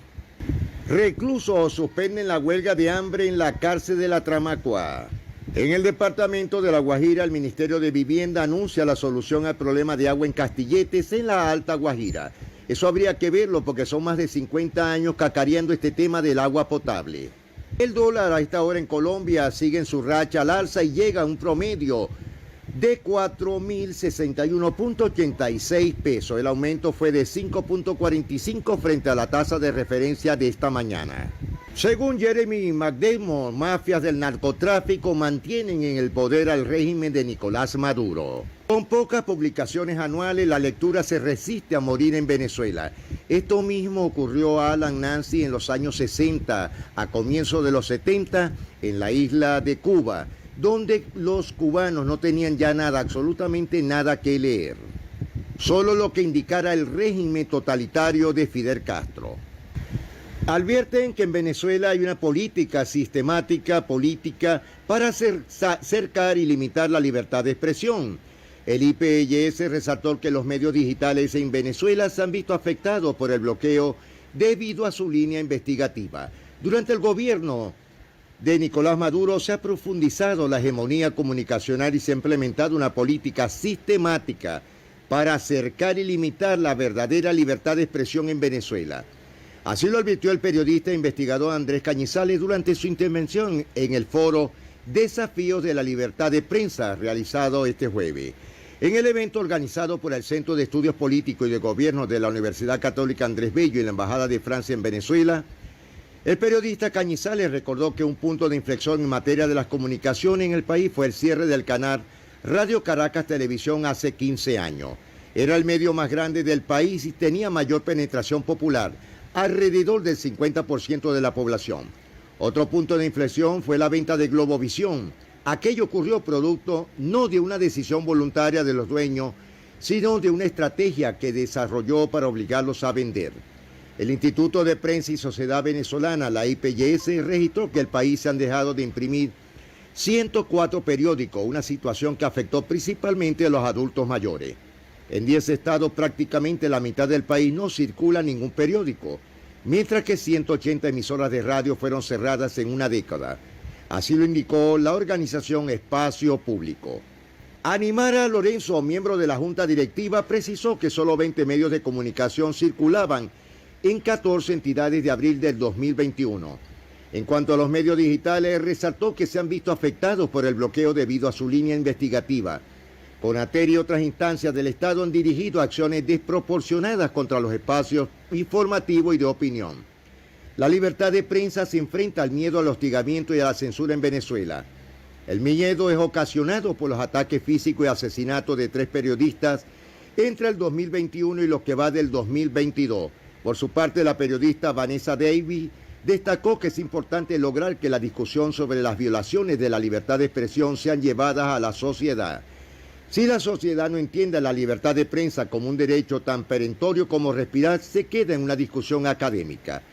Reclusos suspenden la huelga de hambre en la cárcel de la Tramacua. En el departamento de La Guajira, el Ministerio de Vivienda anuncia la solución al problema de agua en Castilletes en la Alta Guajira. Eso habría que verlo porque son más de 50 años cacareando este tema del agua potable. El dólar a esta hora en Colombia sigue en su racha al alza y llega a un promedio de 4.061.86 pesos. El aumento fue de 5.45 frente a la tasa de referencia de esta mañana. Según Jeremy McDermott, mafias del narcotráfico mantienen en el poder al régimen de Nicolás Maduro. Con pocas publicaciones anuales, la lectura se resiste a morir en Venezuela. Esto mismo ocurrió a Alan Nancy en los años 60, a comienzos de los 70, en la isla de Cuba, donde los cubanos no tenían ya nada, absolutamente nada que leer. Solo lo que indicara el régimen totalitario de Fidel Castro. Advierten que en Venezuela hay una política sistemática, para cercar y limitar la libertad de expresión. El IPES resaltó que los medios digitales en Venezuela se han visto afectados por el bloqueo debido a su línea investigativa. Durante el gobierno de Nicolás Maduro se ha profundizado la hegemonía comunicacional y se ha implementado una política sistemática para acercar y limitar la verdadera libertad de expresión en Venezuela. Así lo advirtió el periodista e investigador Andrés Cañizales durante su intervención en el foro Desafíos de la Libertad de Prensa, realizado este jueves. En el evento organizado por el Centro de Estudios Políticos y de Gobierno de la Universidad Católica Andrés Bello y la Embajada de Francia en Venezuela, el periodista Cañizales recordó que un punto de inflexión en materia de las comunicaciones en el país fue el cierre del canal Radio Caracas Televisión hace 15 años. Era el medio más grande del país y tenía mayor penetración popular, alrededor del 50% de la población. Otro punto de inflexión fue la venta de Globovisión. Aquello ocurrió producto no de una decisión voluntaria de los dueños, sino de una estrategia que desarrolló para obligarlos a vender. El Instituto de Prensa y Sociedad Venezolana, la IPYS, registró que el país se han dejado de imprimir 104 periódicos, una situación que afectó principalmente a los adultos mayores. En 10 estados, prácticamente la mitad del país no circula ningún periódico, mientras que 180 emisoras de radio fueron cerradas en una década. Así lo indicó la organización Espacio Público. Animara Lorenzo, miembro de la Junta Directiva, precisó que solo 20 medios de comunicación circulaban en 14 entidades de abril del 2021. En cuanto a los medios digitales, resaltó que se han visto afectados por el bloqueo debido a su línea investigativa. Conatel y otras instancias del Estado han dirigido acciones desproporcionadas contra los espacios informativos y de opinión. La libertad de prensa se enfrenta al miedo al hostigamiento y a la censura en Venezuela. El miedo es ocasionado por los ataques físicos y asesinatos de 3 periodistas entre el 2021 y lo que va del 2022. Por su parte, la periodista Vanessa Davis destacó que es importante lograr que la discusión sobre las violaciones de la libertad de expresión sean llevadas a la sociedad. Si la sociedad no entiende la libertad de prensa como un derecho tan perentorio como respirar, se queda en una discusión académica.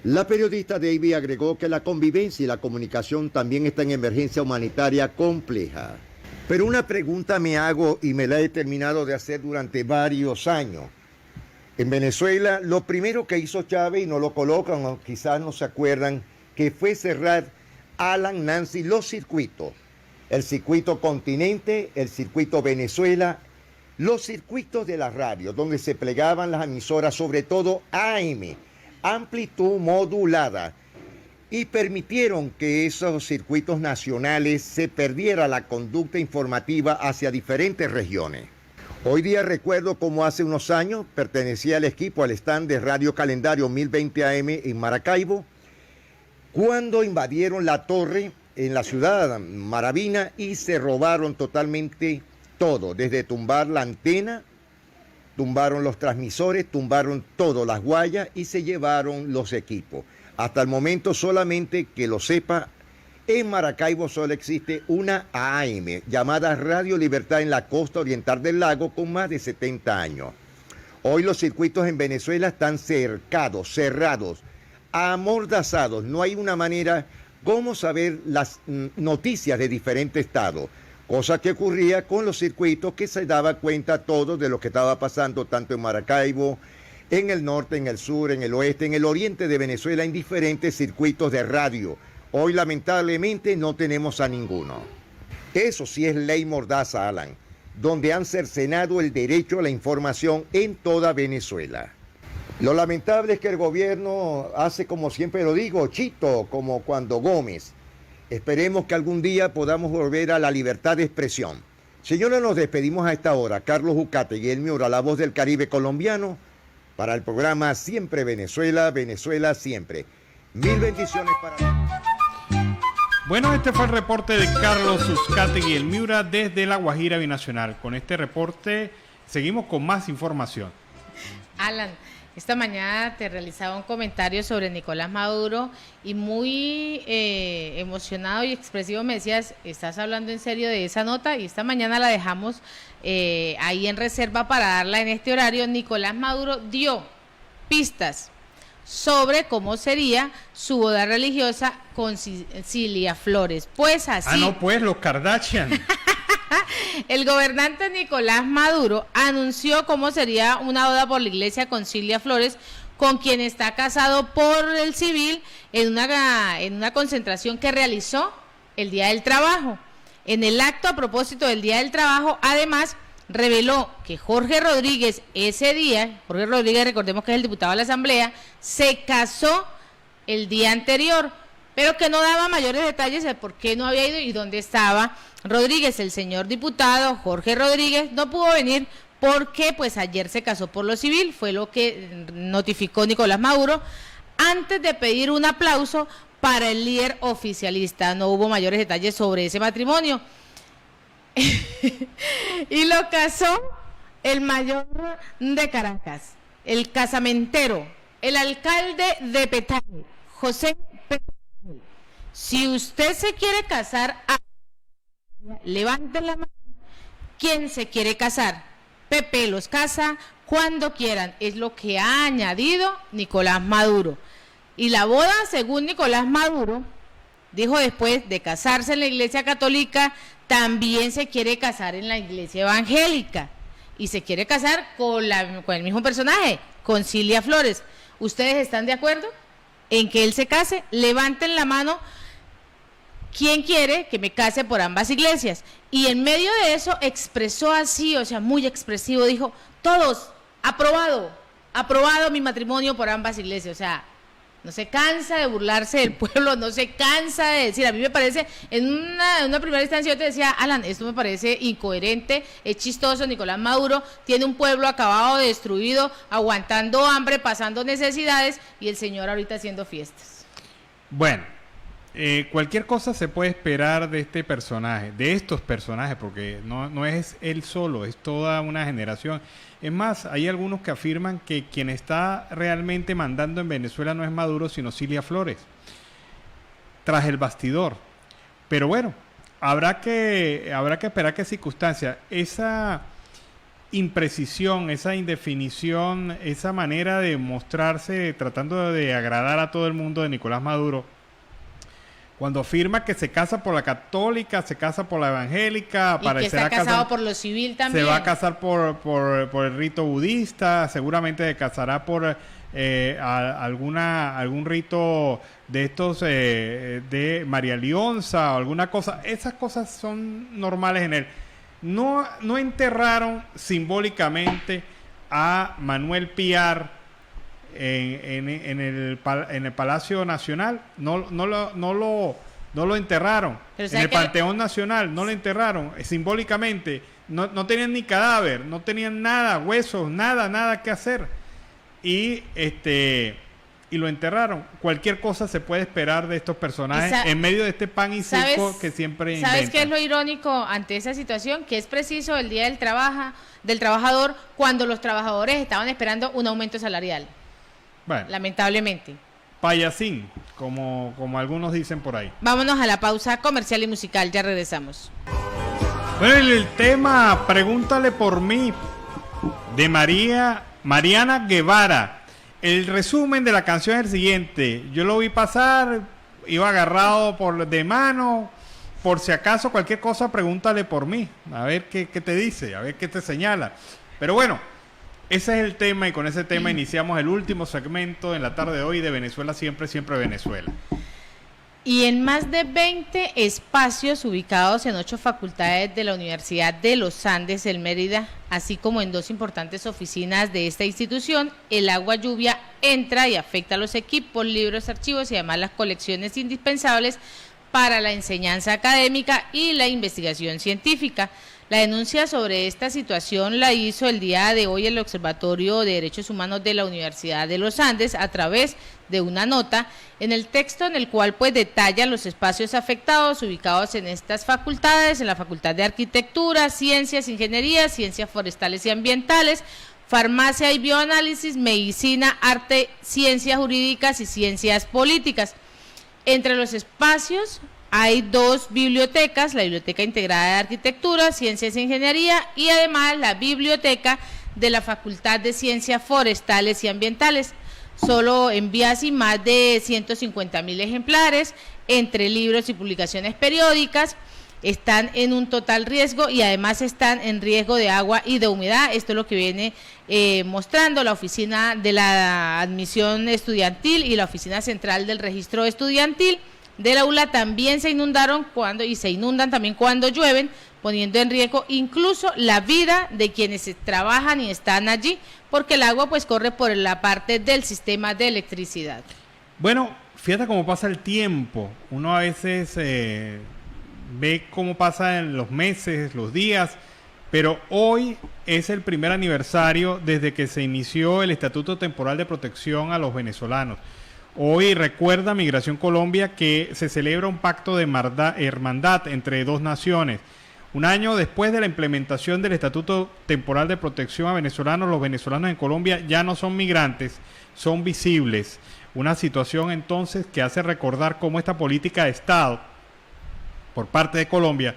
La periodista Davis agregó que la convivencia y la comunicación también están en emergencia humanitaria compleja. Pero una pregunta me hago y me la he terminado de hacer durante varios años. En Venezuela, lo primero que hizo Chávez, y no lo colocan o quizás no se acuerdan, que fue cerrar Alan Nancy los circuitos. El circuito Continente, el circuito Venezuela, los circuitos de la radio, donde se plegaban las emisoras, sobre todo AM, amplitud modulada, y permitieron que esos circuitos nacionales se perdiera la conducta informativa hacia diferentes regiones. Hoy día recuerdo como hace unos años pertenecía al equipo al stand de Radio Calendario 1020 AM en Maracaibo, cuando invadieron la torre en la ciudad Maravina y se robaron totalmente todo, desde tumbar la antena, tumbaron los transmisores, tumbaron todo, las guayas, y se llevaron los equipos. Hasta el momento, solamente que lo sepa, en Maracaibo solo existe una AM llamada Radio Libertad en la costa oriental del lago, con más de 70 años. Hoy los circuitos en Venezuela están cercados, cerrados, amordazados. No hay una manera como saber las noticias de diferentes estados. Cosa que ocurría con los circuitos, que se daba cuenta todo de lo que estaba pasando tanto en Maracaibo, en el norte, en el sur, en el oeste, en el oriente de Venezuela, en diferentes circuitos de radio. Hoy lamentablemente no tenemos a ninguno. Eso sí es ley mordaza, Alan, donde han cercenado el derecho a la información en toda Venezuela. Lo lamentable es que el gobierno hace, como siempre lo digo, chito, como cuando Gómez. Esperemos que algún día podamos volver a la libertad de expresión. Señores, nos despedimos a esta hora. Carlos Ucate y el Miura, la voz del Caribe colombiano, para el programa Siempre Venezuela, Venezuela Siempre. Mil bendiciones para... Bueno, este fue el reporte de Carlos Uzcategui y el Miura desde La Guajira Binacional. Con este reporte seguimos con más información. Alan, esta mañana te realizaba un comentario sobre Nicolás Maduro y muy emocionado y expresivo me decías, ¿estás hablando en serio de esa nota? Y esta mañana la dejamos ahí en reserva para darla en este horario. Nicolás Maduro dio pistas sobre cómo sería su boda religiosa con Cilia Flores. Pues así... no, pues los Kardashian. El gobernante Nicolás Maduro anunció cómo sería una boda por la iglesia con Cilia Flores, con quien está casado por el civil, en una concentración que realizó el Día del Trabajo. En el acto a propósito del Día del Trabajo, además, reveló que Jorge Rodríguez ese día, Jorge Rodríguez, recordemos que es el diputado de la Asamblea, se casó el día anterior, pero que no daba mayores detalles de por qué no había ido y dónde estaba Rodríguez. El señor diputado Jorge Rodríguez no pudo venir porque pues ayer se casó por lo civil, fue lo que notificó Nicolás Maduro, antes de pedir un aplauso para el líder oficialista. No hubo mayores detalles sobre ese matrimonio. Y lo casó el mayor de Caracas, el casamentero, el alcalde de Petare, José Petare. Si usted se quiere casar, levanten la mano. ¿Quién se quiere casar? Pepe los casa cuando quieran, es lo que ha añadido Nicolás Maduro. Y la boda, según Nicolás Maduro, dijo después de casarse en la Iglesia Católica, también se quiere casar en la Iglesia Evangélica. Y se quiere casar con el mismo personaje, con Cilia Flores. ¿Ustedes están de acuerdo en que él se case? Levanten la mano. ¿Quién quiere que me case por ambas iglesias? Y en medio de eso expresó así, o sea, muy expresivo, dijo, todos, aprobado mi matrimonio por ambas iglesias. O sea, no se cansa de burlarse del pueblo, no se cansa de decir, a mí me parece, en una primera instancia yo te decía, Alan, esto me parece incoherente, es chistoso, Nicolás Maduro tiene un pueblo acabado, destruido, aguantando hambre, pasando necesidades, y el señor ahorita haciendo fiestas. Bueno, cualquier cosa se puede esperar de este personaje, de estos personajes, porque no es él solo, es toda una generación. Es más, hay algunos que afirman que quien está realmente mandando en Venezuela no es Maduro, sino Cilia Flores, tras el bastidor. Pero bueno, habrá que esperar qué circunstancias. Esa imprecisión, esa indefinición, esa manera de mostrarse tratando de agradar a todo el mundo de Nicolás Maduro, cuando afirma que se casa por la católica, se casa por la evangélica, y que está casado por lo civil también. Se va a casar por el rito budista, seguramente se casará por algún rito de estos de María Leonza o alguna cosa. Esas cosas son normales en él. No enterraron simbólicamente a Manuel Piar en el Palacio Nacional, no lo enterraron. En el Panteón Nacional no lo enterraron simbólicamente, no tenían ni cadáver, no tenían nada, huesos, nada que hacer, y lo enterraron. Cualquier cosa se puede esperar de estos personajes en medio de este pan y circo que siempre inventan. ¿Sabes qué es lo irónico ante esa situación? Que es preciso el Día del Trabajador, cuando los trabajadores estaban esperando un aumento salarial. Bueno, lamentablemente. Payasín, como algunos dicen por ahí. Vámonos a la pausa comercial y musical, ya regresamos. Bueno, el tema Pregúntale por mí, de Mariana Guevara. El resumen de la canción es el siguiente: yo lo vi pasar, iba agarrado de mano, por si acaso cualquier cosa, pregúntale por mí, a ver qué te dice, a ver qué te señala. Pero bueno, ese es el tema, y con ese tema iniciamos el último segmento en la tarde de hoy de Venezuela Siempre, Siempre Venezuela. Y en más de 20 espacios ubicados en 8 facultades de la Universidad de los Andes, en Mérida, así como en 2 importantes oficinas de esta institución, el agua lluvia entra y afecta a los equipos, libros, archivos y además las colecciones indispensables para la enseñanza académica y la investigación científica. La denuncia sobre esta situación la hizo el día de hoy el Observatorio de Derechos Humanos de la Universidad de los Andes a través de una nota en el texto en el cual pues detalla los espacios afectados ubicados en estas facultades, en la Facultad de Arquitectura, Ciencias, Ingeniería, Ciencias Forestales y Ambientales, Farmacia y Bioanálisis, Medicina, Arte, Ciencias Jurídicas y Ciencias Políticas. Entre los espacios hay 2 bibliotecas, la Biblioteca Integrada de Arquitectura, Ciencias e Ingeniería y además la Biblioteca de la Facultad de Ciencias Forestales y Ambientales. Solo envía así más de 150.000 ejemplares entre libros y publicaciones periódicas. Están en un total riesgo y además están en riesgo de agua y de humedad. Esto es lo que viene mostrando la Oficina de la Admisión Estudiantil y la Oficina Central del Registro Estudiantil del aula. También se inundaron se inundan también cuando llueven, poniendo en riesgo incluso la vida de quienes trabajan y están allí, porque el agua pues corre por la parte del sistema de electricidad. Bueno, fíjate cómo pasa el tiempo. Uno a veces ve cómo pasan los meses, los días, pero hoy es el primer aniversario desde que se inició el Estatuto Temporal de Protección a los venezolanos. Hoy recuerda Migración Colombia que se celebra un pacto de hermandad entre dos naciones. Un año después de la implementación del Estatuto Temporal de Protección a venezolanos, los venezolanos en Colombia ya no son migrantes, son visibles. Una situación entonces que hace recordar cómo esta política de Estado por parte de Colombia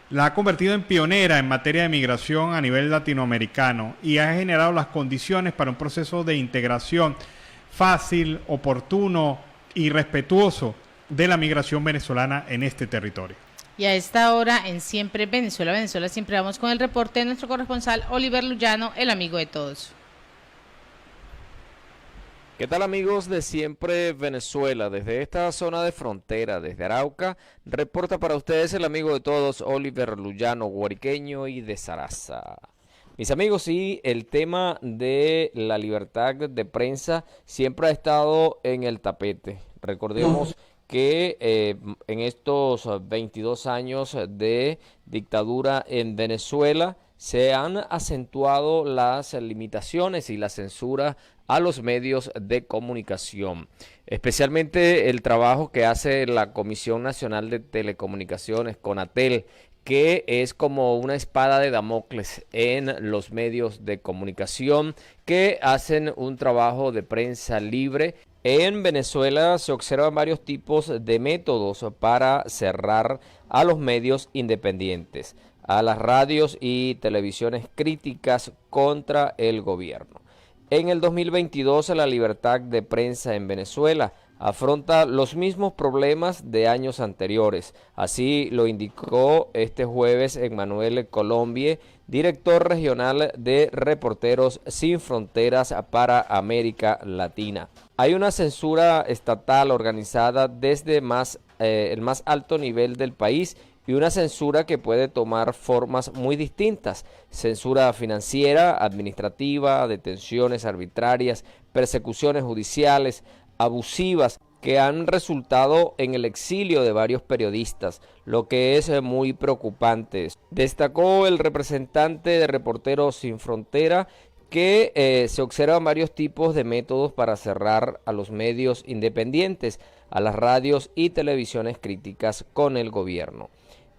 la ha convertido en pionera en materia de migración a nivel latinoamericano y ha generado las condiciones para un proceso de integración fácil, oportuno y respetuoso de la migración venezolana en este territorio. Y a esta hora en Siempre Venezuela, Venezuela Siempre, vamos con el reporte de nuestro corresponsal Oliver Luyano, el amigo de todos. ¿Qué tal, amigos de Siempre Venezuela? Desde esta zona de frontera, desde Arauca, reporta para ustedes el amigo de todos Oliver Luyano, guariqueño y de Saraza. Mis amigos, sí, el tema de la libertad de prensa siempre ha estado en el tapete. Recordemos que en estos 22 años de dictadura en Venezuela se han acentuado las limitaciones y la censura a los medios de comunicación, especialmente el trabajo que hace la Comisión Nacional de Telecomunicaciones, CONATEL, que es como una espada de Damocles en los medios de comunicación que hacen un trabajo de prensa libre. En Venezuela se observan varios tipos de métodos para cerrar a los medios independientes, a las radios y televisiones críticas contra el gobierno. En el 2022 la libertad de prensa en Venezuela afronta los mismos problemas de años anteriores. Así lo indicó este jueves Emmanuel Colombie, director regional de Reporteros Sin Fronteras para América Latina. Hay una censura estatal organizada desde el más alto nivel del país y una censura que puede tomar formas muy distintas: censura financiera, administrativa, detenciones arbitrarias, persecuciones judiciales, abusivas, que han resultado en el exilio de varios periodistas, lo que es muy preocupante. Destacó el representante de Reporteros Sin Frontera que se observan varios tipos de métodos para cerrar a los medios independientes, a las radios y televisiones críticas con el gobierno.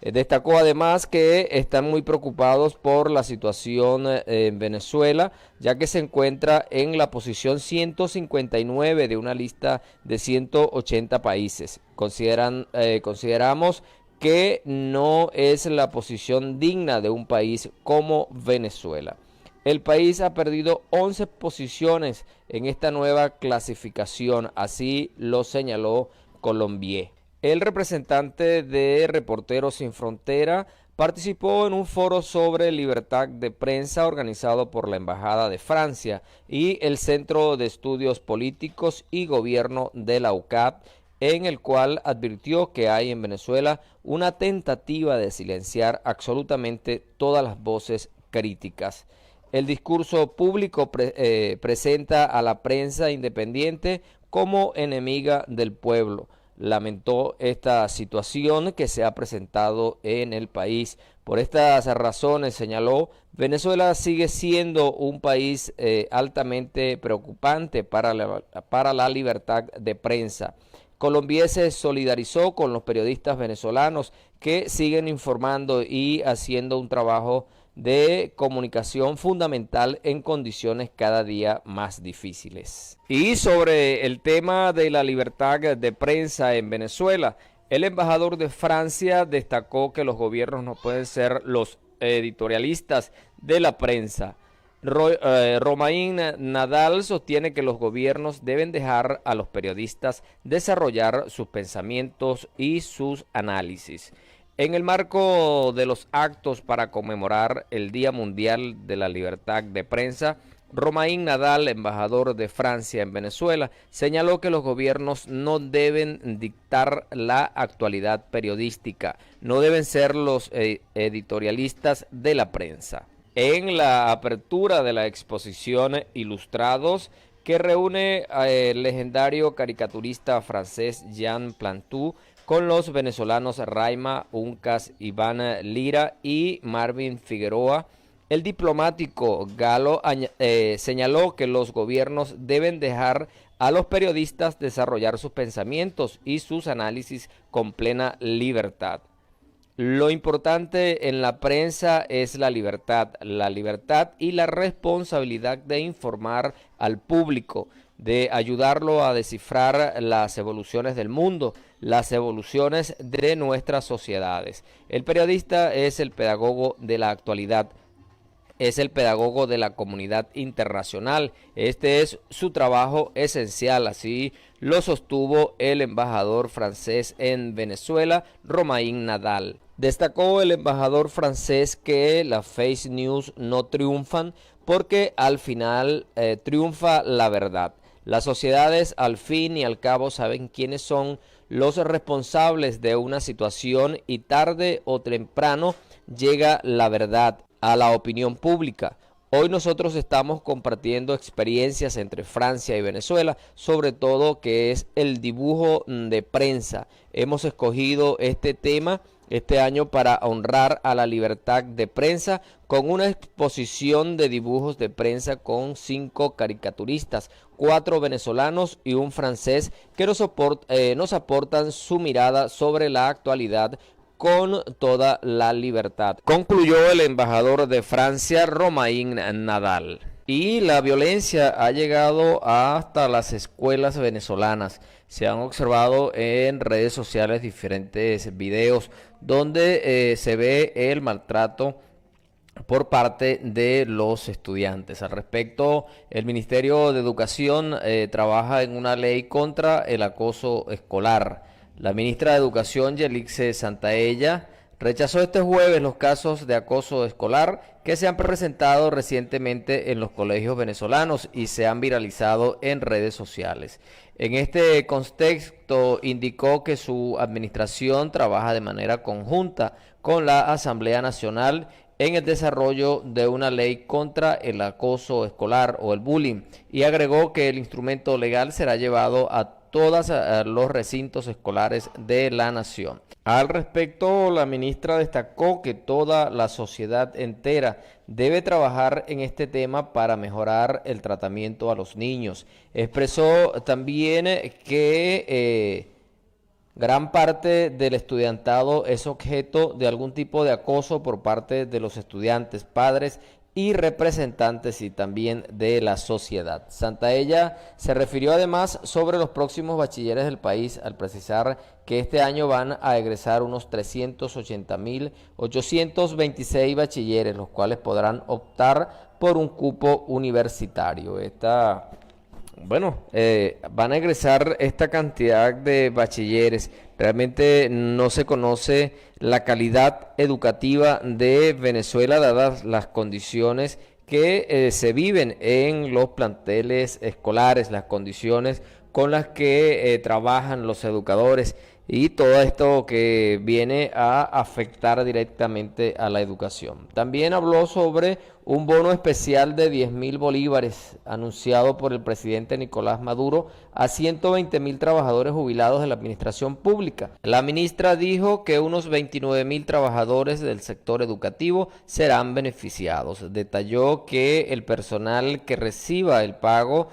Destacó además que están muy preocupados por la situación en Venezuela, ya que se encuentra en la posición 159 de una lista de 180 países. Consideramos que no es la posición digna de un país como Venezuela. El país ha perdido 11 posiciones en esta nueva clasificación, así lo señaló Colombie. El representante de Reporteros Sin Frontera participó en un foro sobre libertad de prensa organizado por la Embajada de Francia y el Centro de Estudios Políticos y Gobierno de la UCAP, en el cual advirtió que hay en Venezuela una tentativa de silenciar absolutamente todas las voces críticas. El discurso público presenta a la prensa independiente como enemiga del pueblo. Lamentó esta situación que se ha presentado en el país. Por estas razones, señaló, Venezuela sigue siendo un país altamente preocupante para la libertad de prensa. Colombie se solidarizó con los periodistas venezolanos que siguen informando y haciendo un trabajo de comunicación fundamental en condiciones cada día más difíciles. Y sobre el tema de la libertad de prensa en Venezuela, el embajador de Francia destacó que los gobiernos no pueden ser los editorialistas de la prensa. Romain Nadal sostiene que los gobiernos deben dejar a los periodistas desarrollar sus pensamientos y sus análisis. En el marco de los actos para conmemorar el Día Mundial de la Libertad de Prensa, Romain Nadal, embajador de Francia en Venezuela, señaló que los gobiernos no deben dictar la actualidad periodística, no deben ser los editorialistas de la prensa. En la apertura de la exposición Ilustrados, que reúne al legendario caricaturista francés Jean Plantu con los venezolanos Raima Uncas, Iván Lira y Marvin Figueroa, el diplomático galo señaló que los gobiernos deben dejar a los periodistas desarrollar sus pensamientos y sus análisis con plena libertad. Lo importante en la prensa es la libertad y la responsabilidad de informar al público, de ayudarlo a descifrar las evoluciones del mundo, las evoluciones de nuestras sociedades. El periodista es el pedagogo de la actualidad, es el pedagogo de la comunidad internacional. Este es su trabajo esencial, así lo sostuvo el embajador francés en Venezuela, Romain Nadal. Destacó el embajador francés que las fake news no triunfan porque al final triunfa la verdad. Las sociedades al fin y al cabo saben quiénes son los responsables de una situación y tarde o temprano llega la verdad a la opinión pública. Hoy nosotros estamos compartiendo experiencias entre Francia y Venezuela, sobre todo que es el dibujo de prensa. Hemos escogido este tema este año para honrar a la libertad de prensa con una exposición de dibujos de prensa con 5 caricaturistas, 4 venezolanos y un francés que nos aportan su mirada sobre la actualidad con toda la libertad. Concluyó el embajador de Francia, Romain Nadal. Y la violencia ha llegado hasta las escuelas venezolanas. Se han observado en redes sociales diferentes videos donde se ve el maltrato por parte de los estudiantes. Al respecto, el Ministerio de Educación trabaja en una ley contra el acoso escolar. La ministra de Educación, Yelixe Santaella, rechazó este jueves los casos de acoso escolar que se han presentado recientemente en los colegios venezolanos y se han viralizado en redes sociales. En este contexto indicó que su administración trabaja de manera conjunta con la Asamblea Nacional en el desarrollo de una ley contra el acoso escolar o el bullying y agregó que el instrumento legal será llevado a todos los recintos escolares de la nación. Al respecto, la ministra destacó que toda la sociedad entera debe trabajar en este tema para mejorar el tratamiento a los niños. Expresó también que gran parte del estudiantado es objeto de algún tipo de acoso por parte de los estudiantes, padres y representantes y también de la sociedad. Santaella se refirió además sobre los próximos bachilleres del país al precisar que este año van a egresar unos 380.826 bachilleres, los cuales podrán optar por un cupo universitario. Van a egresar esta cantidad de bachilleres. Realmente no se conoce la calidad educativa de Venezuela, dadas las condiciones que se viven en los planteles escolares, las condiciones con las que trabajan los educadores y todo esto que viene a afectar directamente a la educación. También habló sobre un bono especial de 10.000 bolívares anunciado por el presidente Nicolás Maduro a 120.000 trabajadores jubilados de la administración pública. La ministra dijo que unos 29.000 trabajadores del sector educativo serán beneficiados. Detalló que el personal que reciba el pago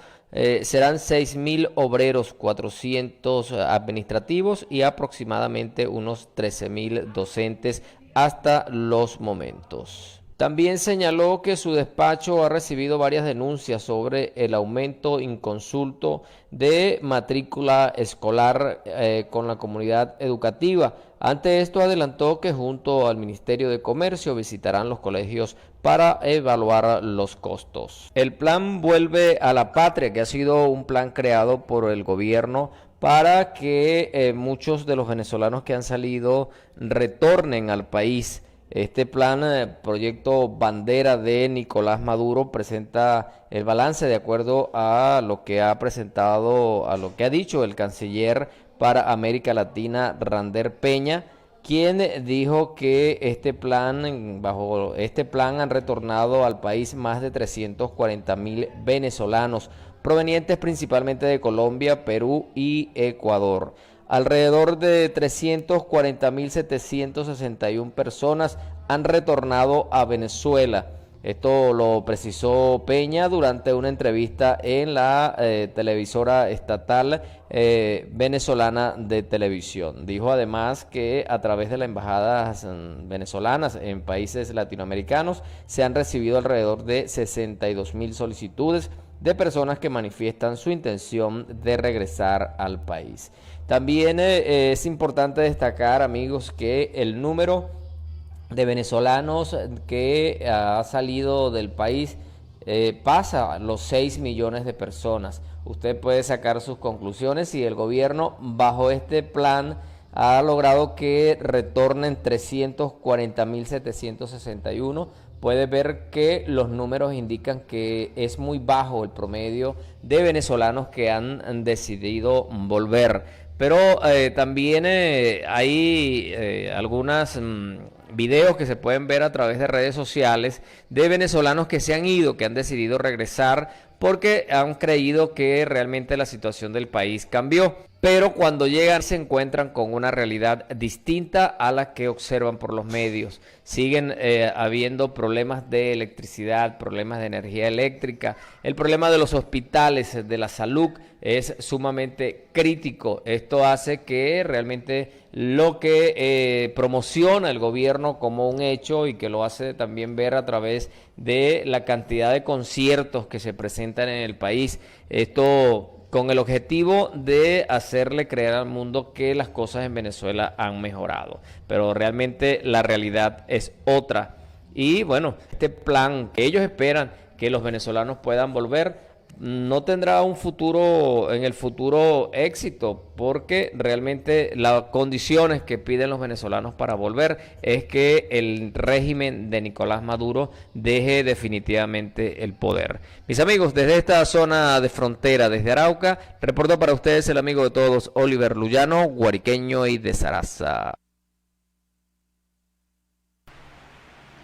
serán 6.000 obreros, 400 administrativos y aproximadamente unos 13.000 docentes hasta los momentos. También señaló que su despacho ha recibido varias denuncias sobre el aumento inconsulto de matrícula escolar con la comunidad educativa. Ante esto adelantó que junto al Ministerio de Comercio visitarán los colegios para evaluar los costos. El plan Vuelve a la Patria, que ha sido un plan creado por el gobierno para que muchos de los venezolanos que han salido retornen al país. Este plan, proyecto bandera de Nicolás Maduro, presenta el balance de acuerdo a lo que ha presentado, a lo que ha dicho el canciller para América Latina, Rander Peña, quien dijo que bajo este plan han retornado al país más de 340,000 venezolanos, provenientes principalmente de Colombia, Perú y Ecuador. Alrededor de 340,761 personas han retornado a Venezuela. Esto lo precisó Peña durante una entrevista en la televisora estatal venezolana de televisión. Dijo además que a través de las embajadas venezolanas en países latinoamericanos se han recibido alrededor de 62,000 solicitudes de personas que manifiestan su intención de regresar al país. También es importante destacar, amigos, que el número de venezolanos que ha salido del país pasa los 6 millones de personas. Usted puede sacar sus conclusiones y el gobierno bajo este plan ha logrado que retornen 340,761. Puede ver que los números indican que es muy bajo el promedio de venezolanos que han decidido volver. Pero también hay algunas videos que se pueden ver a través de redes sociales de venezolanos que se han ido, que han decidido regresar porque han creído que realmente la situación del país cambió. Pero cuando llegan se encuentran con una realidad distinta a la que observan por los medios. Siguen habiendo problemas de electricidad, problemas de energía eléctrica. El problema de los hospitales, de la salud, es sumamente crítico. Esto hace que realmente lo que promociona el gobierno como un hecho y que lo hace también ver a través de la cantidad de conciertos que se presentan en el país. Esto con el objetivo de hacerle creer al mundo que las cosas en Venezuela han mejorado. Pero realmente la realidad es otra. Y bueno, este plan que ellos esperan que los venezolanos puedan volver, no tendrá un futuro, en el futuro éxito, porque realmente las condiciones que piden los venezolanos para volver es que el régimen de Nicolás Maduro deje definitivamente el poder. Mis amigos, desde esta zona de frontera, desde Arauca, reportó para ustedes el amigo de todos, Oliver Luyano, guariqueño y de Saraza.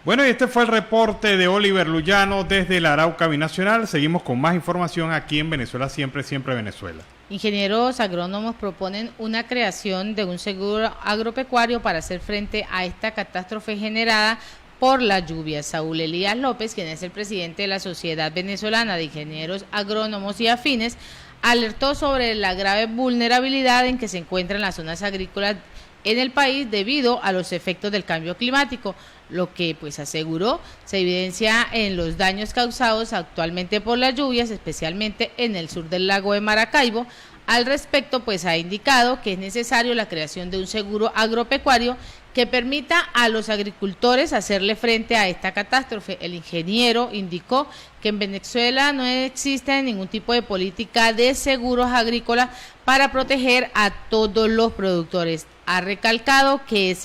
Bueno, y este fue el reporte de Oliver Luyano desde la Arauca Binacional. Seguimos con más información aquí en Venezuela Siempre, Siempre Venezuela. Ingenieros agrónomos proponen una creación de un seguro agropecuario para hacer frente a esta catástrofe generada por la lluvia. Saúl Elías López, quien es el presidente de la Sociedad Venezolana de Ingenieros Agrónomos y Afines, alertó sobre la grave vulnerabilidad en que se encuentran las zonas agrícolas en el país debido a los efectos del cambio climático, lo que pues aseguró se evidencia en los daños causados actualmente por las lluvias, especialmente en el sur del lago de Maracaibo. Al respecto, pues ha indicado que es necesario la creación de un seguro agropecuario que permita a los agricultores hacerle frente a esta catástrofe. El ingeniero indicó que en Venezuela no existe ningún tipo de política de seguros agrícolas para proteger a todos los productores. Ha recalcado que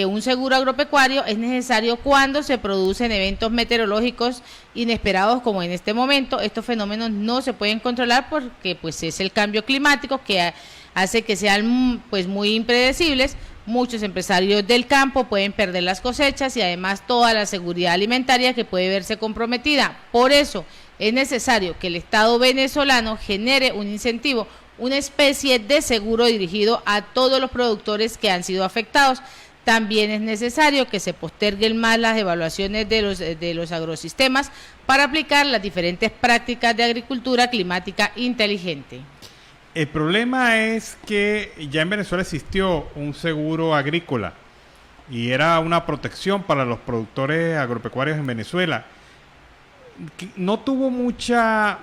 un seguro agropecuario es necesario cuando se producen eventos meteorológicos inesperados como en este momento. Estos fenómenos no se pueden controlar porque pues es el cambio climático que hace que sean pues muy impredecibles. Muchos empresarios del campo pueden perder las cosechas y además toda la seguridad alimentaria que puede verse comprometida. Por eso es necesario que el Estado venezolano genere un incentivo, una especie de seguro dirigido a todos los productores que han sido afectados. También es necesario que se posterguen más las evaluaciones de los agrosistemas para aplicar las diferentes prácticas de agricultura climática inteligente. El problema es que ya en Venezuela existió un seguro agrícola y era una protección para los productores agropecuarios en Venezuela. No tuvo mucha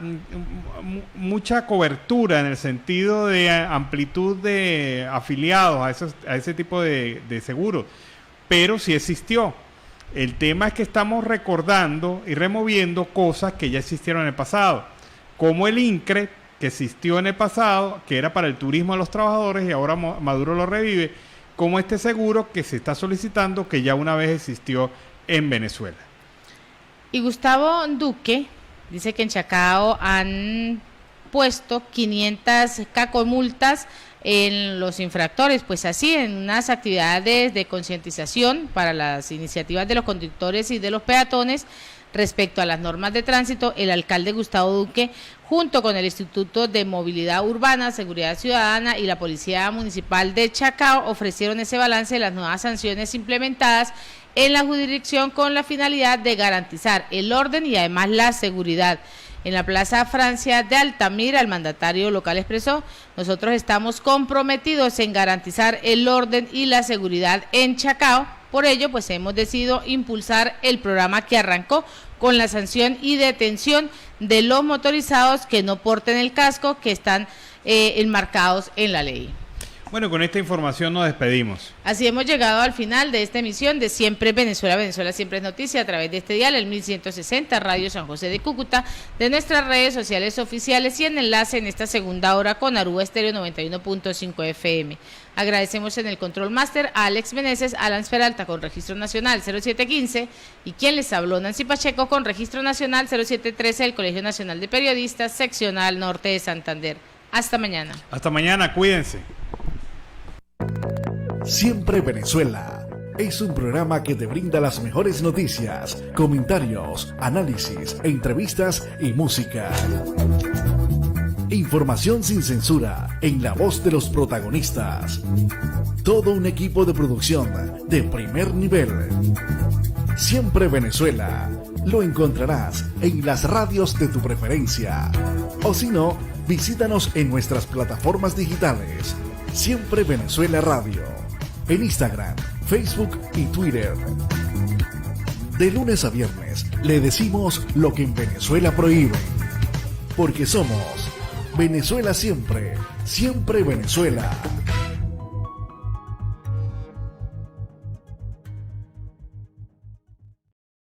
cobertura en el sentido de amplitud de afiliados a ese tipo de seguros, pero sí existió. El tema es que estamos recordando y removiendo cosas que ya existieron en el pasado, como el INCRE, que existió en el pasado, que era para el turismo a los trabajadores y ahora Maduro lo revive, como este seguro que se está solicitando, que ya una vez existió en Venezuela. Y Gustavo Duque dice que en Chacao han puesto 500 cacomultas en los infractores, pues así en unas actividades de concientización para las iniciativas de los conductores y de los peatones respecto a las normas de tránsito. El alcalde Gustavo Duque, junto con el Instituto de Movilidad Urbana, Seguridad Ciudadana y la Policía Municipal de Chacao, ofrecieron ese balance de las nuevas sanciones implementadas en la jurisdicción con la finalidad de garantizar el orden y además la seguridad. En la Plaza Francia de Altamira, el mandatario local expresó: nosotros estamos comprometidos en garantizar el orden y la seguridad en Chacao. Por ello, pues hemos decidido impulsar el programa que arrancó con la sanción y detención de los motorizados que no porten el casco, que están enmarcados en la ley. Bueno, con esta información nos despedimos. Así hemos llegado al final de esta emisión de Siempre Venezuela. Venezuela siempre es noticia a través de este dial, el 1160 Radio San José de Cúcuta, de nuestras redes sociales oficiales y en enlace en esta segunda hora con Aruba Estéreo 91.5 FM. Agradecemos en el Control Master a Alex Meneses, Alan Peralta con Registro Nacional 0715 y quien les habló, Nancy Pacheco, con Registro Nacional 0713 del Colegio Nacional de Periodistas, Seccional Norte de Santander. Hasta mañana. Hasta mañana, cuídense. Siempre Venezuela es un programa que te brinda las mejores noticias, comentarios, análisis, entrevistas y música. Información sin censura en la voz de los protagonistas. Todo un equipo de producción de primer nivel. Siempre Venezuela lo encontrarás en las radios de tu preferencia. O si no, visítanos en nuestras plataformas digitales. Siempre Venezuela Radio, en Instagram, Facebook y Twitter. De lunes a viernes le decimos lo que en Venezuela prohíben, porque somos Venezuela siempre, siempre Venezuela.